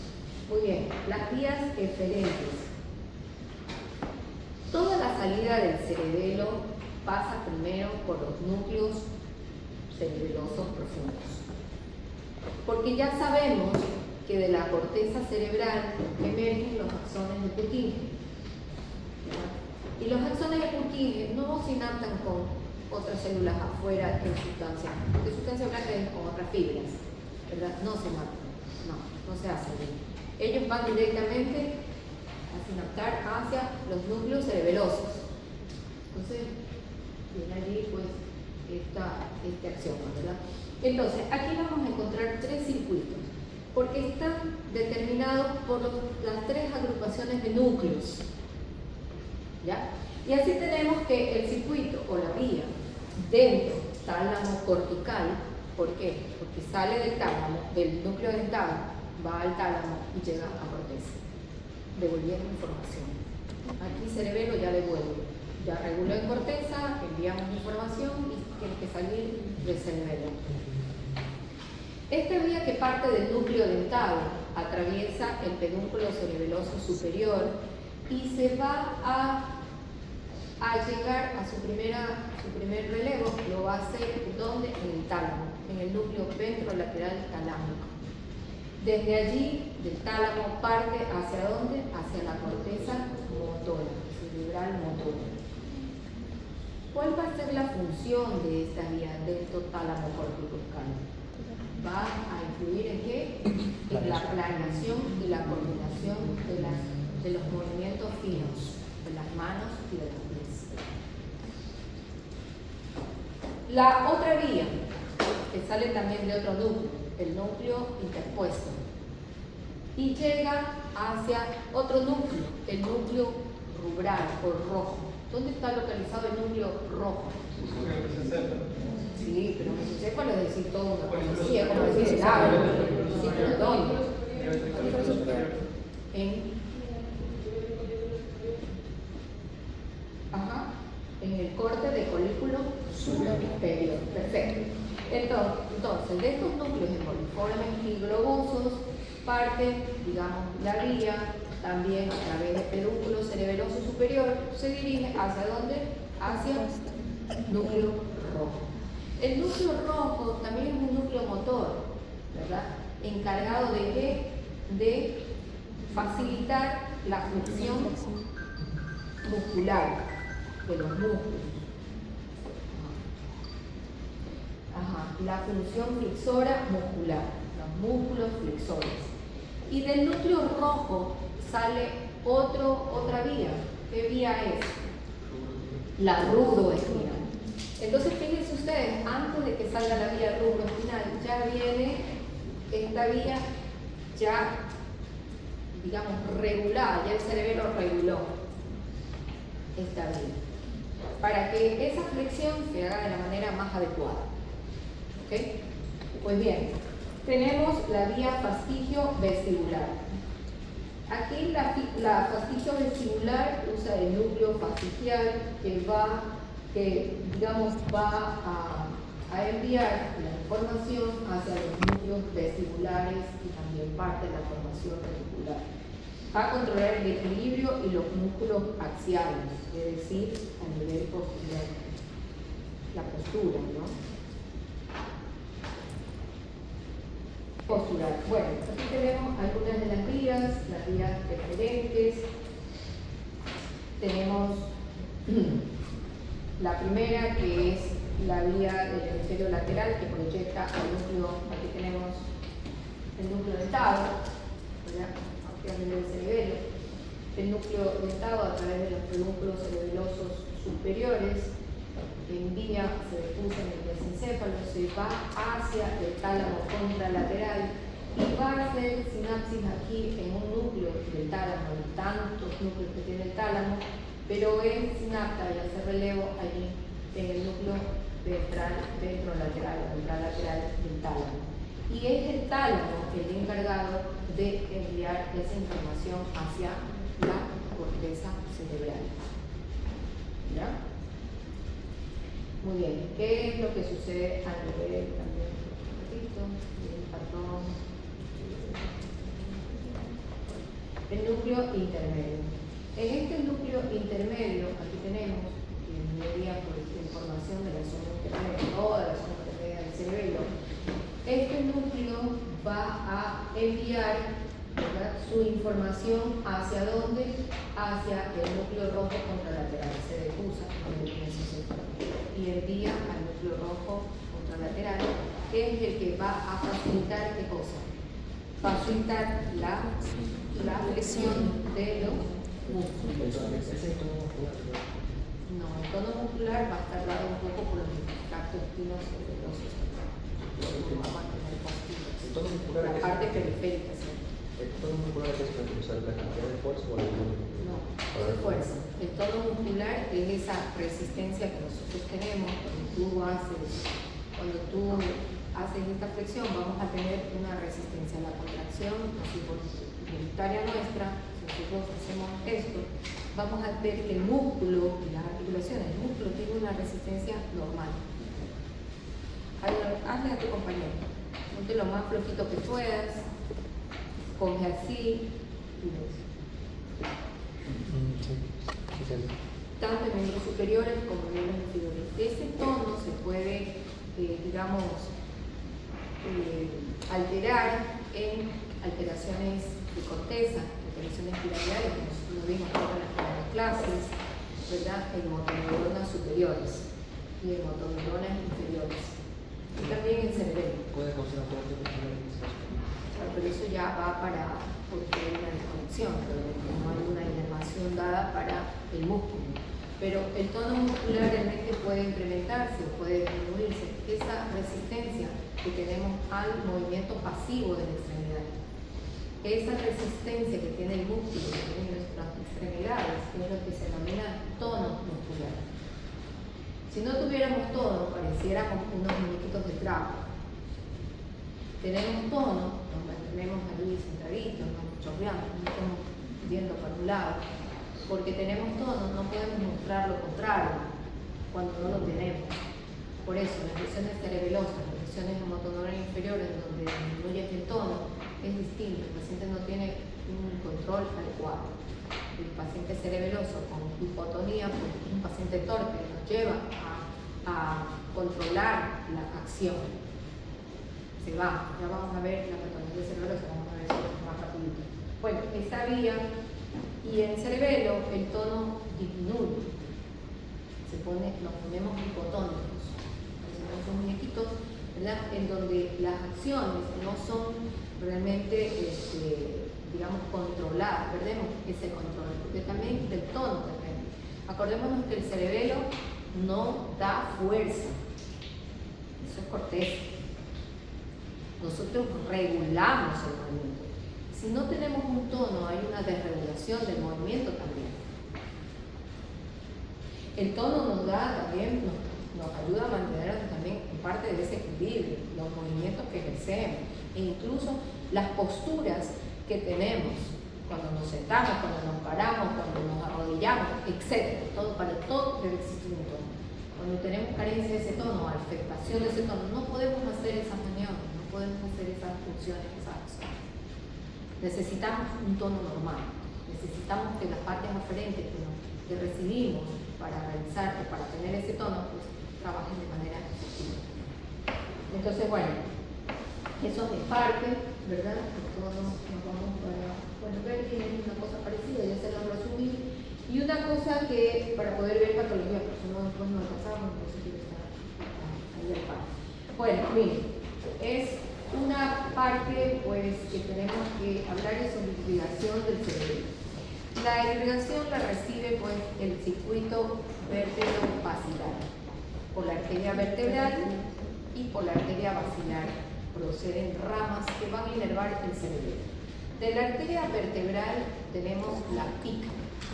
Muy bien, las vías eferentes. Todas las salida del cerebelo pasa primero por los núcleos cerebelosos profundos. Porque ya sabemos que de la corteza cerebral emergen los axones de Purkinje. Y los axones de Purkinje no sinaptan con otras células afuera en sustancia, porque sustancia blanca es con otras fibras, ¿verdad? No sinaptan, no se hace bien. Ellos van directamente a sinaptar hacia los núcleos cerebelosos. Entonces, viene allí pues este axioma, ¿verdad? Entonces, aquí vamos a encontrar tres circuitos, porque están determinados por las tres agrupaciones de núcleos, ¿ya? Y así tenemos que el circuito o la vía dentro tálamo cortical, ¿por qué? Porque sale del tálamo, del núcleo dental, va al tálamo y llega a corteza, devolviendo información. Aquí cerebelo ya devuelve, ya reguló en corteza, enviamos información y tiene que salir del cerebelo. Esta vía que parte del núcleo dental atraviesa el pedúnculo cerebeloso superior y se va a llegar a su primer relevo, lo va a hacer ¿dónde? En el tálamo, en el núcleo ventrolateral talámico. Desde allí, del tálamo, parte ¿hacia dónde? Hacia la corteza motora, cerebral motora. ¿Cuál va a ser la función de esta vía dentro tálamo cortical? Va a influir en qué? En la planeación y la coordinación de los movimientos finos, de las manos y de los pies. La otra vía, que sale también de otro núcleo, el núcleo interpuesto, y llega hacia otro núcleo, el núcleo rubral o rojo. ¿Dónde está localizado el núcleo rojo? Sí, pero mesencéfalo es decir todo una cosa así, es como decir el agua. Sí, pero ¿dónde? En el corte de colículo superior. Perfecto. Entonces, de estos núcleos emboliformes y globosos parte, digamos, la vía también a través del pedúnculo cerebeloso superior, se dirige ¿hacia dónde? Hacia el núcleo rojo. El núcleo rojo también es un núcleo motor, ¿verdad? Encargado de ¿qué? De facilitar la función muscular de los músculos. La función flexora muscular, los músculos flexores. Y del núcleo rojo sale otra vía. ¿Qué vía es? La rubroespinal. Entonces, fíjense ustedes, antes de que salga la vía rubroespinal, ya viene esta vía ya, digamos, regulada, ya el cerebelo reguló esta vía, para que esa flexión se haga de la manera más adecuada. ¿Ok? Pues bien, tenemos la vía fastigio vestibular. Aquí la fastigio vestibular usa el núcleo fastigial que digamos va a enviar la información hacia los núcleos vestibulares y también parte de la formación reticular. Va a controlar el equilibrio y los músculos axiales, es decir, a nivel posterior, la postura, ¿no? Postural. Bueno, aquí tenemos algunas de las vías preferentes. Tenemos la primera, que es la vía del hemisferio lateral, que proyecta al núcleo. Aquí tenemos el núcleo dentado, ¿verdad? Aquí a nivel del cerebelo. El núcleo dentado a través de los pedúnculos cerebelosos superiores envía, se depusa en el mesencéfalo, se va hacia el tálamo contralateral y va a hacer sinapsis aquí en un núcleo del tálamo, de tantos núcleos que tiene el tálamo, pero él sinapta y hace relevo allí en el núcleo ventrolateral del tálamo. Y es el tálamo el encargado de enviar esa información hacia la corteza cerebral. ¿Ya? Muy bien, ¿qué es lo que sucede a nivel también? El patrón. El núcleo intermedio. En este núcleo intermedio, aquí tenemos, que media pues, la información de la zona intermedia, toda la zona intermedia del cerebelo. Este núcleo va a enviar, ¿verdad?, su información hacia dónde, hacia el núcleo rojo contralateral, se defusa y envía al núcleo rojo contralateral, que es el que va a facilitar ¿qué cosa? Facilitar la flexión de los músculos. No, el tono muscular va a estar dado un poco por los tractos espinos El tono muscular la es parte periférica, ¿sí? el tono muscular es la cantidad de fuerza o el volumen. No, es fuerza. El tono muscular es esa resistencia que nosotros tenemos cuando tú haces esta flexión, vamos a tener una resistencia a la contracción, así voluntaria nuestra. Si nosotros hacemos esto, vamos a ver que el músculo y las articulaciones, el músculo tiene una resistencia normal. Hazle a tu compañero, ponte lo más flojito que puedas, coge así y ves. Tanto en miembros superiores como en miembros inferiores. Ese tono se puede, alterar en alteraciones de corteza, alteraciones piramidales, como lo vimos en las primeras clases, ¿verdad?, en motoneuronas superiores y en motoneuronas inferiores. Y también en cerebelo. Puede causar fuerte Pero eso ya va porque hay una desconexión, no hay una inervación dada para el músculo. Pero el tono muscular realmente puede incrementarse o puede disminuirse. Esa resistencia que tenemos al movimiento pasivo de la extremidad. Esa resistencia que tiene el músculo, que tienen nuestras extremidades, es lo que se denomina tono muscular. Si no tuviéramos tono, pareciéramos unos muñequitos de trapo. Tenemos tono, nos mantenemos ahí sentaditos, nos chorreamos, no estamos yendo para un lado. Porque tenemos tono, no podemos mostrar lo contrario cuando no lo tenemos. Por eso, las lesiones cerebelosas, las lesiones motoneurales inferiores, donde disminuye el tono, es distinto. El paciente no tiene un control adecuado. El paciente cerebeloso con hipotonía, pues es un paciente torpe, nos lleva a controlar la acción. Se va, ya vamos a ver la patología cerebelosa, vamos a ver eso más rapidito. Bueno, esta vía, y en cerebelo el tono disminuye. Nos ponemos hipotónicos. Son muñequitos, ¿verdad?, en donde las acciones no son realmente, controladas, perdemos ese control, porque también del tono depende. Acordémonos que el cerebelo no da fuerza, eso es corteza. Nosotros regulamos el movimiento. Si no tenemos un tono, hay una desregulación del movimiento también. El tono nos da también, nos ayuda a mantener también en parte de ese equilibrio, los movimientos que ejercemos, e incluso las posturas que tenemos cuando nos sentamos, cuando nos paramos, cuando nos arrodillamos, etc. Para todo debe existir un tono. Cuando tenemos carencia de ese tono, afectación de ese tono, no podemos hacer esas maniobras, no podemos hacer esas funciones, esas acciones. Necesitamos un tono normal, necesitamos que las partes aferentes que recibimos para realizar o para tener ese tono, pues trabajen de manera efectiva. Entonces, bueno, eso es parte, ¿verdad? Todos nos vamos para ver que es una cosa parecida, ya se lo resumí. Y una cosa que para poder ver patología, porque si no después no alcanzamos, entonces quiero estar ahí al par. Bueno, miren, es una parte pues que tenemos que hablar de sobre irrigación del cerebro. La irrigación la recibe pues el circuito vértebro-basilar por la arteria vertebral y por la arteria basilar. Proceden ramas que van a inervar el cerebro. De la arteria vertebral tenemos la PIC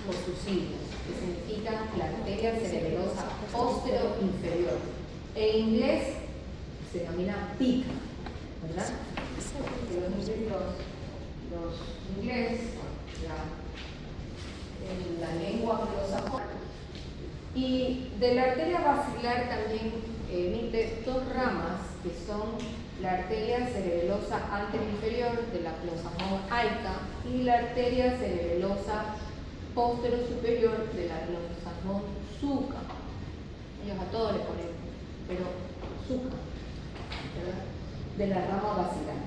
por sus siglas, que significa la arteria cerebelosa postero-inferior. En inglés se denomina PIC, ¿verdad? Los inglés, la lengua anglosajona. Y de la arteria basilar también emite dos ramas que son la arteria cerebelosa anteroinferior de la closa monoaica y la arteria cerebelosa póstero superior de la glossalmón zuca. Ellos a todo le ponen, pero zuca, ¿verdad? De la rama basilar.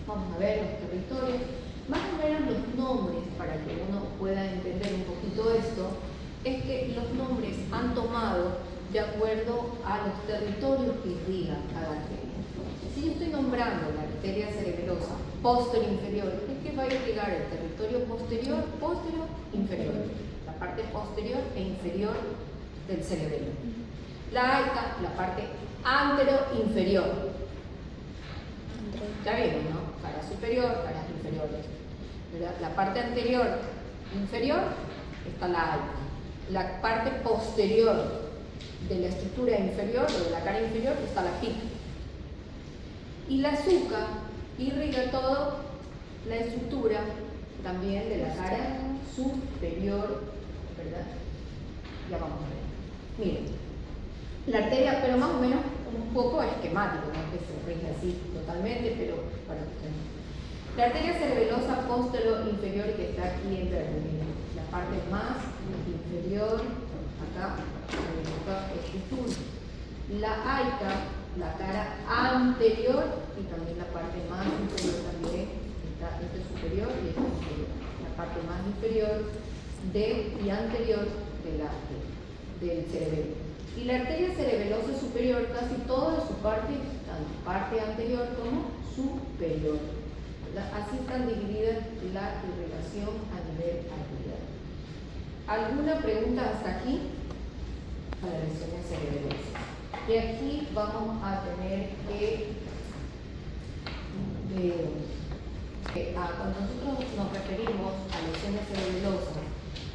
Vamos a ver los territorios, más o menos los nombres, para que uno pueda entender un poquito esto, es que los nombres han tomado de acuerdo a los territorios que irrigan cada arteria. Si yo estoy nombrando la arteria cerebelosa posterior inferior, es que va a irrigar el territorio posterior, inferior, la parte posterior e inferior del cerebelo. La aica, la parte antero-inferior. Ya vimos, ¿no? Cara superior, caras inferiores. ¿Verdad? La parte anterior inferior está la aica. La parte posterior de la estructura inferior o de la cara inferior está la pica. Y la zuca irriga toda la estructura también de la cara superior, ¿verdad? Ya vamos a ver. Miren, la arteria, pero más o menos un poco esquemático, no es que se rige así totalmente, pero para que ustedes. La arteria cerebelosa posterior inferior, que está aquí en verde, miren, la parte más inferior, acá, en esta estructura. La aica, la cara anterior, y también la parte más inferior también, está este superior y este inferior. La parte más inferior y anterior del cerebelo. Y la arteria cerebelosa superior, casi toda su parte, tanto parte anterior como superior. Así están divididas la irrigación a nivel arterial. ¿Alguna pregunta hasta aquí? Para las lesiones cerebelosas. Y aquí vamos a tener que, cuando nosotros nos referimos a lesiones cerebelosas,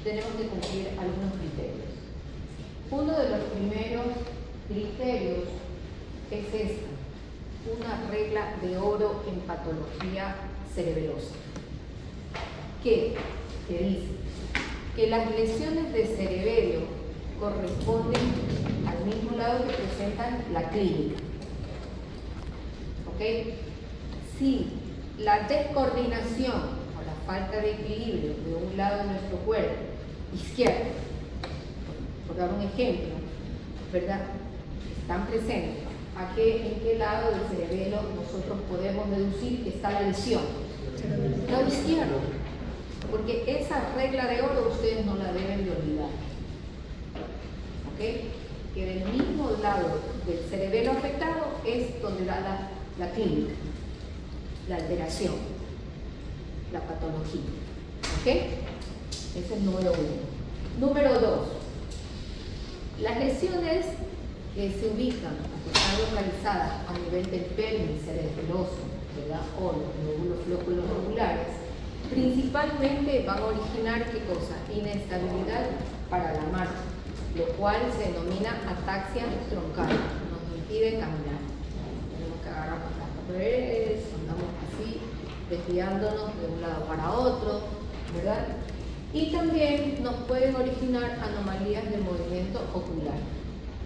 tenemos que cumplir algunos criterios. Uno de los primeros criterios es esta, una regla de oro en patología cerebelosa, que dice que las lesiones de cerebelo corresponden al mismo lado que presentan la clínica. ¿Ok? Si la descoordinación o la falta de equilibrio de un lado de nuestro cuerpo izquierdo, por dar un ejemplo, ¿verdad?, están presentes, ¿en qué lado del cerebelo nosotros podemos deducir que está la lesión? Lado izquierdo. Porque esa regla de oro ustedes no la deben de olvidar. ¿Ok? Que del mismo lado del cerebelo afectado es donde da la clínica, la alteración, la patología. ¿Ok? Ese es el número 1. Número 2. Las lesiones que se ubican, que están localizadas a nivel del pelvis cerebeloso, ¿verdad?, o los nódulos flóculos lobulares, principalmente van a originar ¿qué cosa? Inestabilidad para la marcha, lo cual se denomina ataxia troncal, nos impide caminar. Tenemos que agarrarnos las paredes, andamos así, desviándonos de un lado para otro, ¿verdad? Y también nos pueden originar anomalías de movimiento ocular,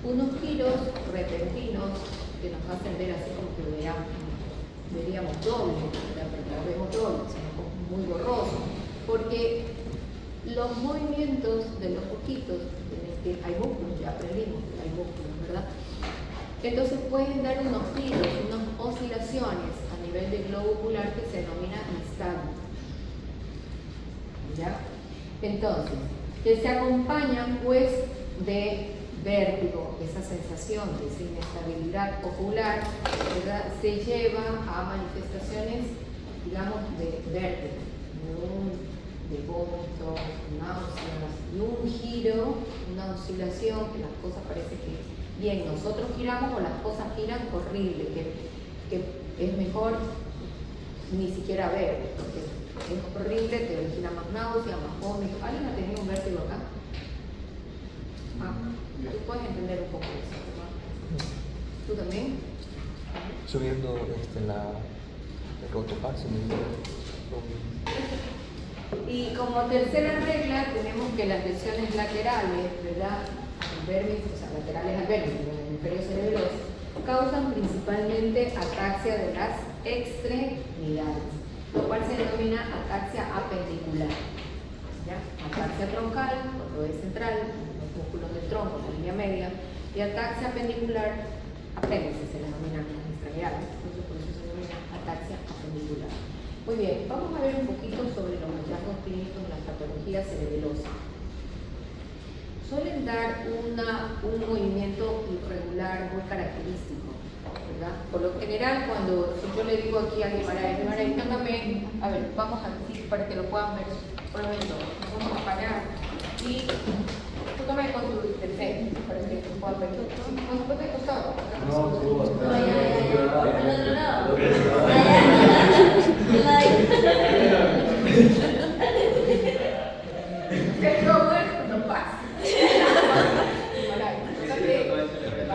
unos giros repentinos que nos hacen ver así como que veríamos doble, ¿verdad? Pero no vemos doble, sino muy borroso, porque los movimientos de los ojitos, hay músculos, ya aprendimos que hay músculos, ¿verdad? Entonces pueden dar unos giros, unas oscilaciones a nivel del globo ocular que se denomina nistagmo. ¿Ya? Entonces, que se acompañan pues de vértigo, esa sensación de esa inestabilidad ocular, ¿verdad?, se lleva a manifestaciones, digamos, de vértigo, de vómitos, náuseas, y un giro, una oscilación, que las cosas parece que, bien, nosotros giramos o las cosas giran horrible, que es mejor ni siquiera ver, porque es horrible, te origina más náusea, más vómitos. ¿Alguien ha tenido un vértigo acá? Tú puedes entender un poco eso, ¿verdad? ¿Tú también? Subiendo el rotopaxi. Y como tercera regla tenemos que las lesiones laterales, ¿verdad?, al vermis, o sea, laterales al vermis, en el hemisferio cerebeloso, causan principalmente ataxia de las extremidades, lo cual se denomina ataxia apendicular. ¿Ya? ¿ya? Ataxia troncal, cordoide central, los músculos del tronco, la línea media, y ataxia pendicular, apéndice se denomina las extremidades, entonces por eso se denomina ataxia apendicular. Muy bien, vamos a ver un poquito sobre los hallazgos clínicos de la patología cerebelosa. Suelen dar un movimiento irregular muy característico, ¿verdad? Por lo general, cuando si yo le digo aquí a Guimarães, tócame, a ver, vamos a decir para que lo puedan ver, pruébenlo, nos vamos a parar y tócame con tu defecto para que lo puedan ver. ¿Cuánto te ha costado?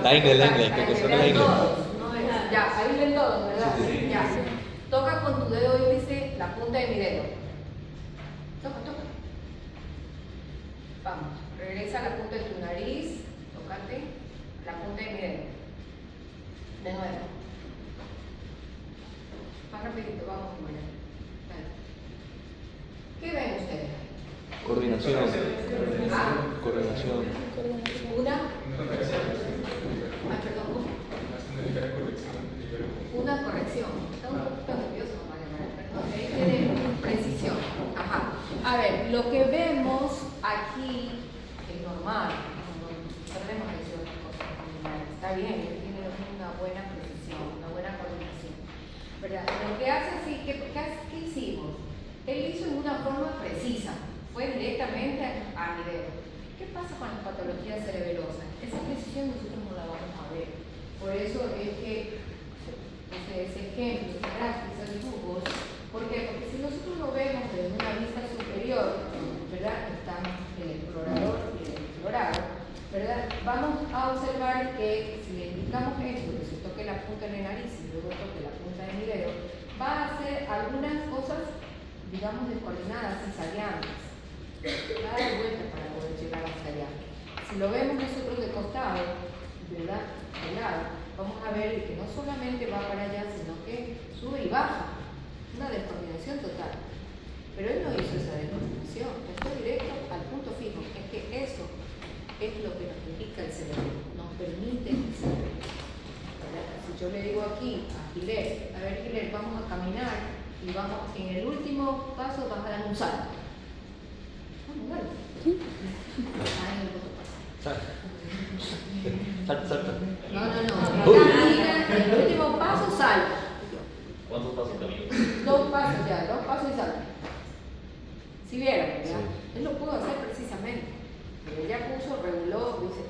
La ingle, que suena la ingle. Ya, ahí ven todos, ¿verdad? Ya. Toca con tu dedo índice la punta de mi dedo. Toca. Vamos. Regresa a la punta de tu nariz. Tócate la punta de mi dedo. De nuevo. Más rapidito, vamos, María. ¿Qué ven ustedes? Coordinación. ¿Ah? Coordinación. Una corrección. Está un poquito nervioso, María María, perdón. Ahí tiene precisión. Ajá. A ver, lo que vemos aquí es normal. No perdemos atención a las cosas. Está bien, él tiene una buena precisión, una buena coordinación. ¿Verdad? Lo que hace así, ¿qué hicimos? Él hizo en una forma precisa. Fue directamente a mi dedo. ¿Qué pasa con las patologías cerebelosas? Esa precisión nosotros no la vamos a ver. Por eso es que ustedes ejemplos, gráficos, dibujos. ¿Por qué? Porque si nosotros lo vemos desde una vista superior, ¿verdad? Están el explorador y el explorado, ¿verdad? Vamos a observar que si le indicamos esto, que se toque la punta de la nariz y luego toque la punta de mi dedo, va a hacer algunas cosas, digamos, descoordinadas y salientes. Va a dar vuelta para poder llegar hasta allá. Si lo vemos nosotros de costado, ¿verdad? De lado, vamos a ver que no solamente va para allá, sino que sube y baja. Una descoordinación total. Pero él no hizo esa descoordinación, él fue directo al punto fijo. Es que eso es lo que nos indica el cerebro, nos permite el cerebro. Si yo le digo aquí a Gilet, a ver Gilet, vamos a caminar y vamos, en el último paso vas a dar un salto. Salta. No. Camina, el último paso, salta. ¿Cuántos pasos camino? 2 pasos ya, 2 pasos y salta. Si vieron, ¿verdad? Sí. Él lo pudo hacer precisamente. Pero él ya puso, reguló, dice.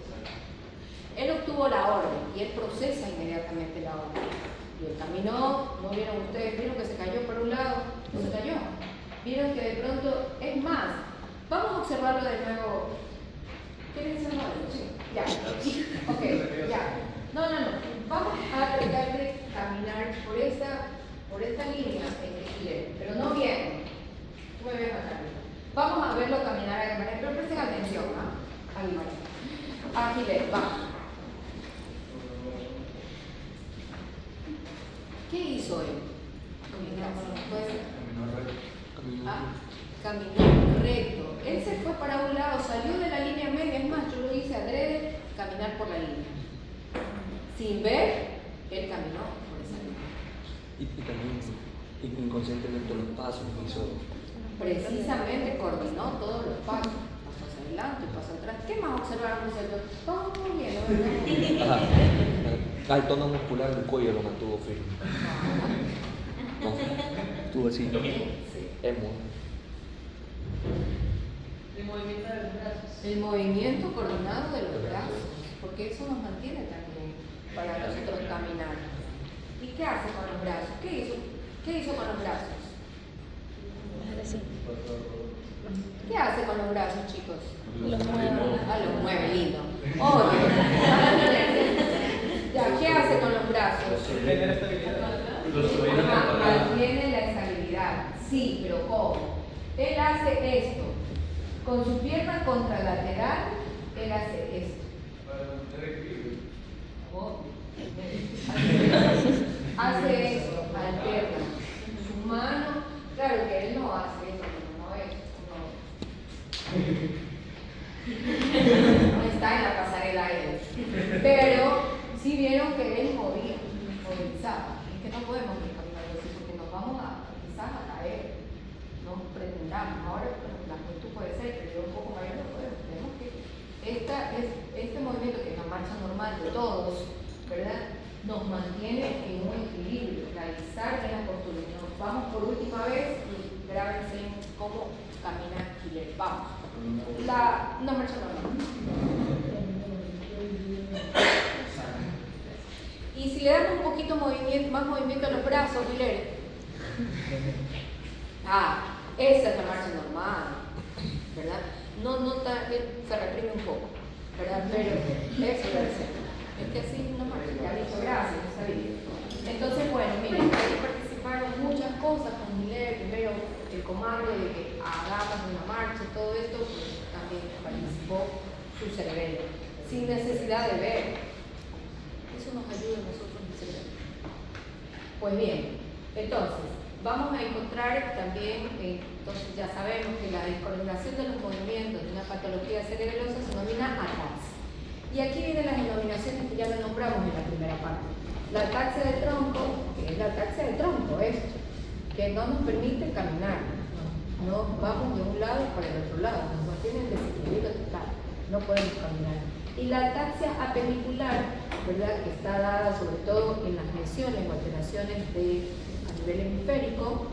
Él obtuvo la orden y él procesa inmediatamente la orden. Y él caminó, no vieron ustedes, vieron que se cayó por un lado, no se cayó. Vieron que de pronto, es más, vamos a observarlo de nuevo. ¿Quieren observarlo? Sí. Ya. Ok, ya. No. Vamos a tratar de caminar por esta línea en Gilet, pero no bien. Tú me ves acá. Vamos a verlo caminar a Guimarães, pero presten atención, ¿ah? A Guimarães. A Gilet, va. ¿Qué hizo él? Caminó recto. Él se fue para un lado, salió de la línea media, es más, yo lo hice adrede, caminar por la línea. Sin ver, él caminó por esa línea. Y también inconscientemente los pasos hizo. Precisamente coordinó todos los pasos. Paso hacia adelante, paso atrás. ¿Qué más observaron nosotros? Vamos muy bien, ¿verdad? El tono muscular del cuello lo mantuvo firme. No, estuvo así. Sí. Emo. El movimiento de los brazos. El movimiento coordinado de los brazos, porque eso nos mantiene también para nosotros caminar. ¿Y qué hace con los brazos? ¿Qué hizo con los brazos? ¿Qué hace con los brazos, chicos? Los mueve. Los mueve, lindo. Ya, ¿qué hace con los brazos? Tener estabilidad. Mantiene la estabilidad. Sí, pero ¿cómo? Él hace esto. Con su pierna contralateral, él hace esto. Hace esto, alterna. Su mano, claro que él no hace esto, no es. todos, ¿verdad? Nos mantiene en un equilibrio, realizar bien la postura. Nos vamos por última vez y grábense cómo camina Hiller. Vamos. No marcha normal. Y si le damos un poquito más movimiento a los brazos, Hiller. Esa es la marcha normal, ¿verdad? No se reprime un poco, ¿verdad? Pero eso debe ser. Es que así no marcha. Ya listo, gracias, está bien. Entonces, bueno, miren, ahí participaron muchas cosas con Hiller. Primero, el comando de que hagamos una marcha y todo esto, pues también participó su cerebelo, sin necesidad de ver. Eso nos ayuda a nosotros en el cerebelo. Pues bien, entonces, vamos a encontrar también, entonces ya sabemos que la descoordinación de los movimientos de una patología cerebelosa se denomina ataxia. Y aquí vienen las denominaciones que ya lo nombramos en la primera parte. La ataxia del tronco, que es la ataxia del tronco, esto, que no nos permite caminar. No vamos de un lado para el otro lado, nos mantiene en desequilibrio total, no podemos caminar. Y la ataxia apenicular, ¿verdad?, que está dada sobre todo en las lesiones o alteraciones a nivel hemisférico,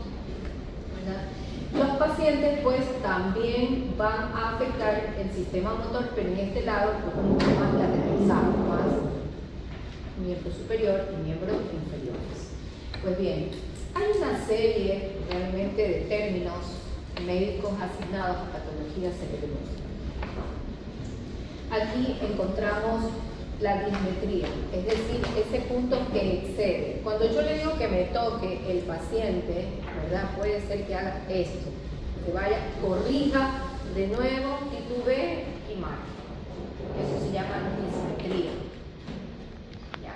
¿verdad? Los pacientes pues también van a afectar el sistema motor, pero en este lado pues un poco más lateralizado, más miembro superior y miembros inferiores. Pues bien, hay una serie realmente de términos médicos asignados a patologías cerebelosas. Aquí encontramos la dismetría, es decir, ese punto que excede. Cuando yo le digo que me toque el paciente, ¿verdad?, puede ser que haga esto, que vaya, corrija de nuevo, titubee y marque. Eso se llama dismetría. ¿Ya?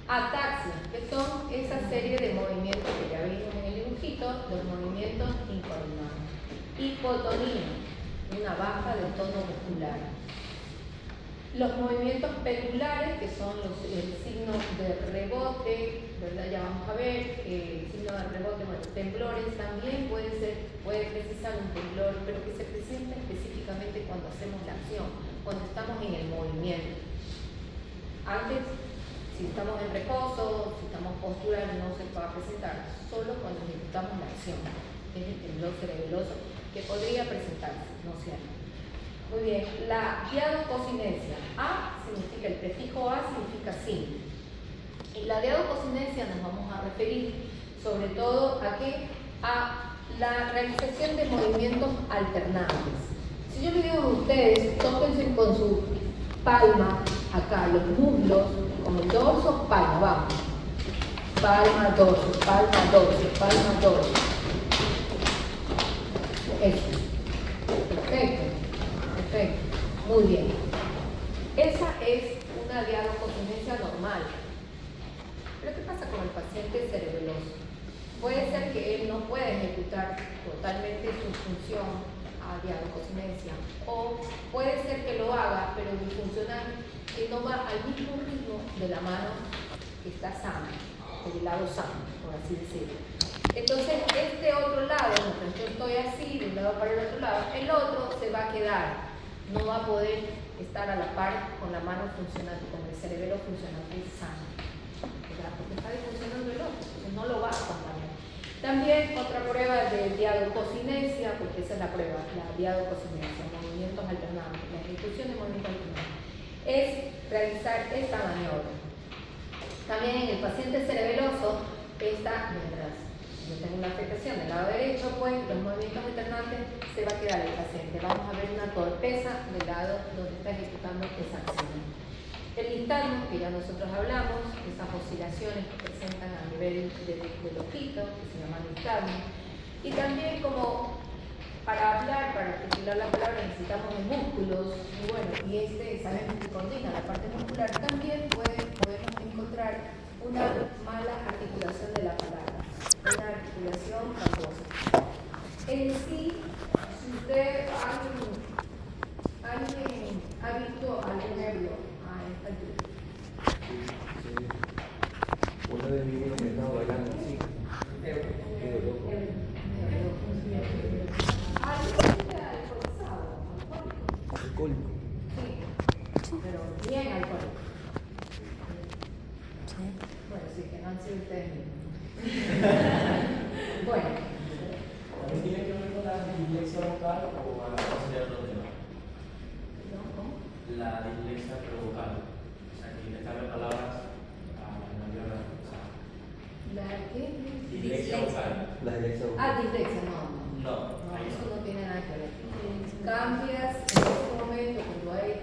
Ataxia, que son esa serie de movimientos que ya vimos en el dibujito, los movimientos incoordinados. Hipotonía, una baja del tono muscular. Los movimientos pendulares, que son el signo de rebote, ¿verdad? Ya vamos a ver, el signo de rebote, bueno, temblores también puede precisar un temblor, pero que se presenta específicamente cuando hacemos la acción, cuando estamos en el movimiento. Antes, si estamos en reposo, si estamos postural, no se va a presentar, solo cuando ejecutamos la acción. Es el temblor cerebeloso que podría presentarse, no siempre. Muy bien, la diadococinesia. A significa, el prefijo A significa sí. Y la diadococinesia nos vamos a referir sobre todo a ¿qué? A la realización de movimientos alternantes. Si yo le digo a ustedes, tóquense con su palma acá, los muslos, como el dorso, palma, vamos. Palma, dorso, palma, dorso, palma, dorso. Eso. Perfecto. Perfecto, muy bien. Esa es una diadococinesia normal. Pero ¿qué pasa con el paciente cerebeloso? Puede ser que él no pueda ejecutar totalmente su función a diadococinesia, o puede ser que lo haga, pero disfuncional, que no va al mismo ritmo de la mano que está sana, del lado sano, por así decirlo. Entonces, este otro lado, mientras yo estoy así, de un lado para el otro lado, el otro se va a quedar. No va a poder estar a la par con la mano funcionante, con el cerebelo funcionante sano, ¿verdad? Porque está disfuncionando el otro, entonces no lo va a acompañar. También otra prueba de diadococinesia, porque esa es la prueba, la diadococinesia, movimientos alternantes, la ejecución de movimientos alternantes, es realizar esta maniobra. También en el paciente cerebeloso, mientras yo tengo una afectación del lado derecho, pues los movimientos alternantes se va a quedar el paciente. Vamos a ver una torpeza del lado donde está ejecutando esa acción. El nistagmo, que ya nosotros hablamos, esas oscilaciones que presentan a nivel del ojito, que se llama nistagmo. Y también como para hablar, para articular la palabra, necesitamos de músculos. Y bueno, y sabemos que coordina la parte muscular. También podemos encontrar una mala articulación de la palabra. Una articulación camposa. En sí, si usted alguien ha visto algún nervio a esta altura. Uno de mis hijos me estaba bailando así. Qué loco. Alcohólico. Sí, pero bien alcohólico. provocar o a sería otro tema? ¿Cómo? La dislexia provocar. O sea, que intentar palabras no hablar. O sea, ¿La qué? dislexia vocal. La dirección. Ah, dislexia, no. No, No, ahí eso no. no tiene nada que ver. Cambias en ese momento cuando hay,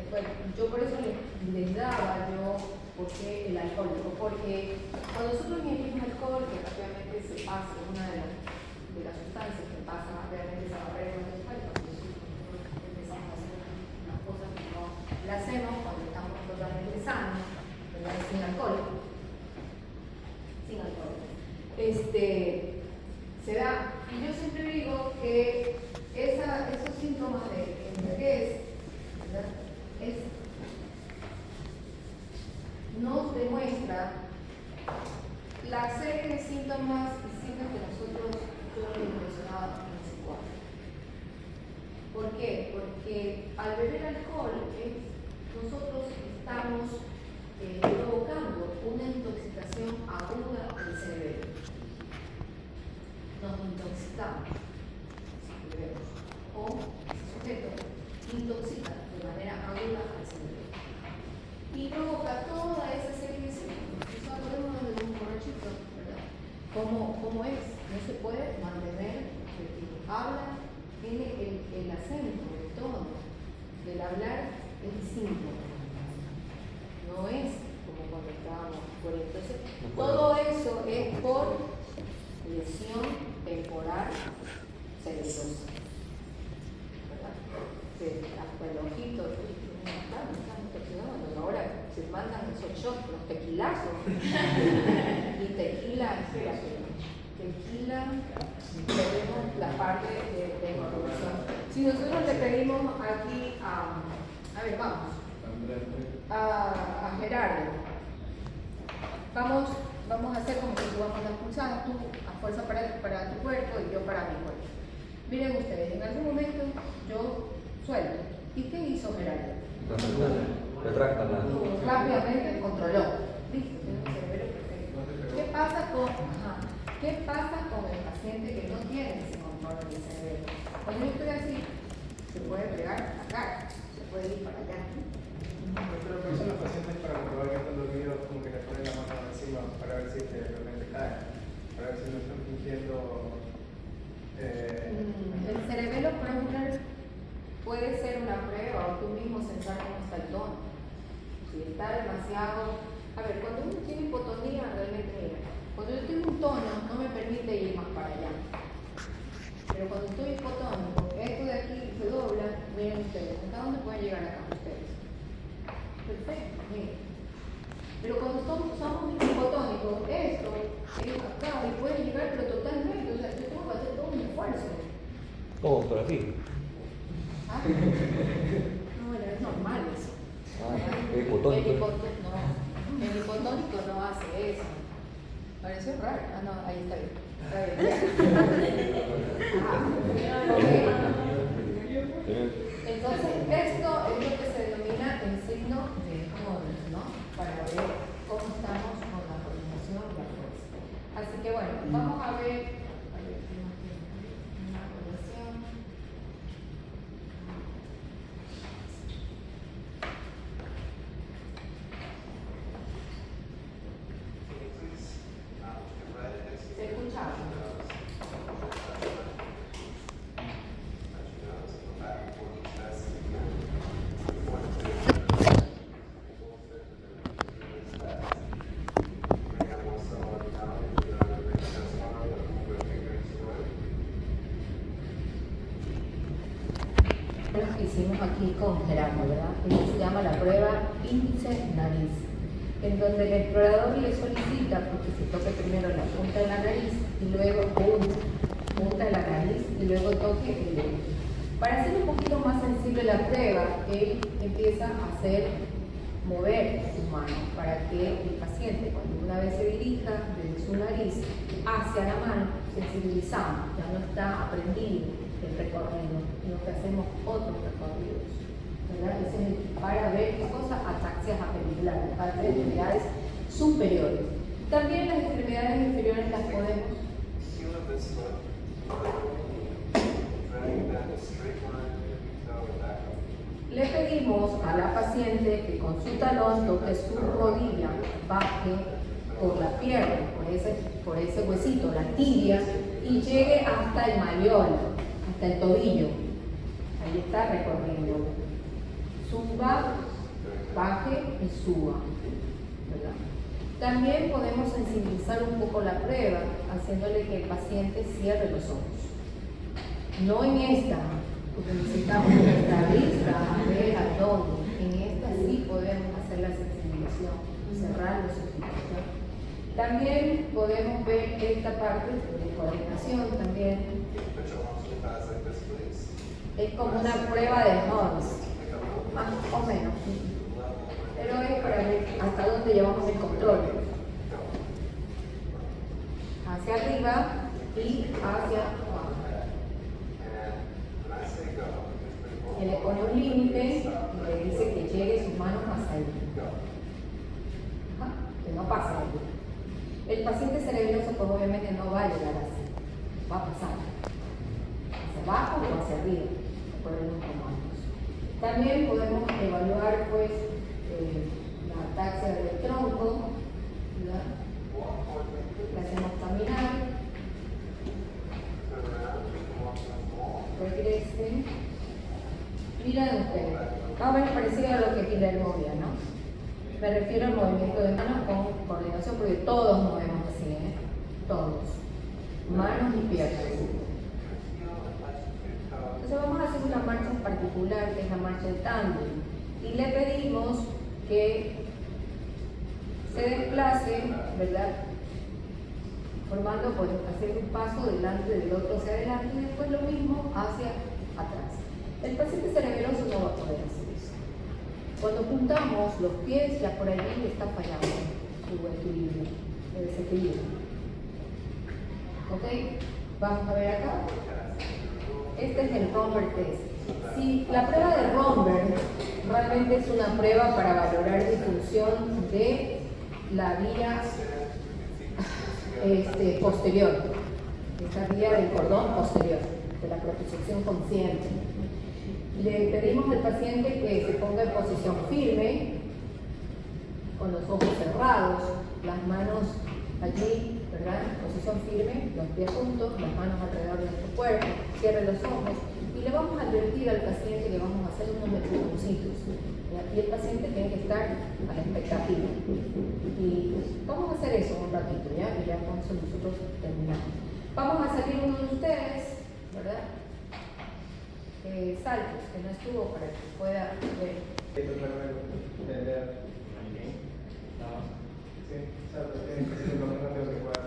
bueno, yo por eso les daba yo, porque el alcohol, porque cuando nosotros ingerimos alcohol, que rápidamente se pasa, es una de las sustancias que pasa rápidamente esa barrera mental, cuando nosotros empezamos a hacer unas cosas que no las hacemos cuando estamos totalmente sanos, ¿verdad? Sin alcohol. Sin alcohol. Se da, y yo siempre digo que esos síntomas de embriaguez, ¿verdad? Nos demuestra la serie de síntomas y signos que nosotros hemos mencionado en ese cuadro. ¿Por qué? Porque al beber alcohol nosotros estamos provocando una intoxicación aguda del cerebro. Nos intoxicamos si bebemos, o ese sujeto intoxica de manera aguda al cerebro y provoca toda esa serie de síntomas. Eso hablamos de un borrachito, ¿verdad? ¿Cómo es? No se puede mantener, habla, tiene el acento, el tono del hablar es distinto. No es como cuando estábamos por ahí. Entonces, todo eso es por lesión temporal cerebrosa, ¿verdad? Hasta el ojito, ahora se mandan esos shots, los tequilazos, y tequila, tenemos la parte de información. Si nosotros le pedimos aquí a ver, vamos, a Gerardo, vamos a hacer como que tú vamos a pulsar, tú a fuerza para tu cuerpo y yo para mi cuerpo. Miren ustedes, en algún momento yo suelto. ¿Y qué hizo Gerardo? Retráctala. Rápidamente controló. Listo, tiene un cerebro perfecto. ¿Qué pasa con el paciente que no tiene ese control del cerebro? Cuando yo estoy así, se puede pegar acá, se puede ir para allá. Pero por eso los pacientes para comprobar que están dormidos como que le ponen la mano encima para ver si de repente caen, para ver si no están fingiendo. El cerebelo, por ejemplo, puede ser una prueba o tú mismo sensar cómo está el tono. Si está demasiado. A ver, cuando uno tiene hipotonía, realmente, mira, cuando yo tengo un tono, no me permite ir más para allá. Pero cuando estoy hipotónico, esto de aquí se dobla, miren ustedes, ¿hasta dónde pueden llegar acá ustedes? Perfecto, miren. Pero cuando somos hipotónicos, esto es acá y puede llegar, pero totalmente, o sea, yo tengo que hacer todo un esfuerzo. Oh, pero así. ¿Ah? No, bueno, es normal eso. Es hipotónico. El hipotónico no hace eso. Pareció raro. Ah, no, ahí está bien. Está bien. Entonces, esto es lo que se denomina el signo de Hodges, ¿no? Para ver cómo estamos con la coordinación y la fuerza. Así que bueno, vamos a ver una coordinación. ¿Se escucha? Lo que hicimos aquí con Gerardo, ¿verdad? Esto se llama la prueba índice-nariz, en donde el explorador le solicita porque se toque primero la punta de la nariz y luego punta de la nariz y luego toque el dedo. Para hacer un poquito más sensible la prueba, él empieza a mover su mano para que el paciente, cuando una vez se dirija desde su nariz hacia la mano, sensibilizamos, ya no está aprendido el recorrido, sino que hacemos otros recorridos, ¿verdad? Para ver qué cosa, ataxias apendiculares, para ver extremidades superiores. También las extremidades inferiores las podemos pedimos a la paciente que con su talón toque su rodilla, baje por la pierna, por ese huesito, la tibia, y llegue hasta el mayol, hasta el tobillo. Ahí está recorriendo. Suba, baje y suba, ¿verdad? También podemos sensibilizar un poco la prueba, haciéndole que el paciente cierre los ojos. No en esta, porque necesitamos nuestra vista a ver el abdomen. En esta sí podemos hacer la sensibilización, cerrar los ojos. También podemos ver esta parte de coordinación también. Es como una prueba de Holmes, más o menos. Pero es para ver hasta dónde llevamos el control. Hacia arriba y hacia abajo. Y le pone un límite y le dice que llegue sus manos hacia ahí. Ajá, que no pase ahí. El paciente cerebroso pues obviamente no va a llegar así, va a pasar hacia abajo o hacia arriba, por los comandos. También podemos evaluar pues la ataxia del tronco, ¿verdad? La hacemos caminar, regrese. Miren ustedes, más o menos parecido a lo que Guillermo vio, ¿no? Me refiero al movimiento de manos con coordinación, porque todos movemos así, ¿eh? Todos. Manos y piernas. Entonces vamos a hacer una marcha en particular, que es la marcha del tándem. Y le pedimos que se desplace, ¿verdad? Formando, pues, hacer un paso delante del otro hacia adelante y después lo mismo hacia atrás. El paciente cerebroso no va a poder hacer eso. Cuando juntamos los pies, ya por allí está fallando su equilibrio, el desequilibrio. ¿Ok? Vamos a ver acá. Este es el Romberg test. Si la prueba de Romberg realmente es una prueba para valorar difusión de la vía posterior, esta vía del cordón posterior, de la propiocepción consciente. Le pedimos al paciente que se ponga en posición firme, con los ojos cerrados, las manos allí, ¿verdad? En posición firme, los pies juntos, las manos alrededor de nuestro cuerpo, cierre los ojos y le vamos a advertir al paciente que vamos a hacer unos empujoncitos. Y el paciente tiene que estar a la expectativa. Y vamos a hacer eso un ratito, ¿ya? Y ya con eso nosotros terminamos. Vamos a salir uno de ustedes, ¿verdad? Saltos, que no estuvo para que pueda ver. Sí, saltos tienen que ser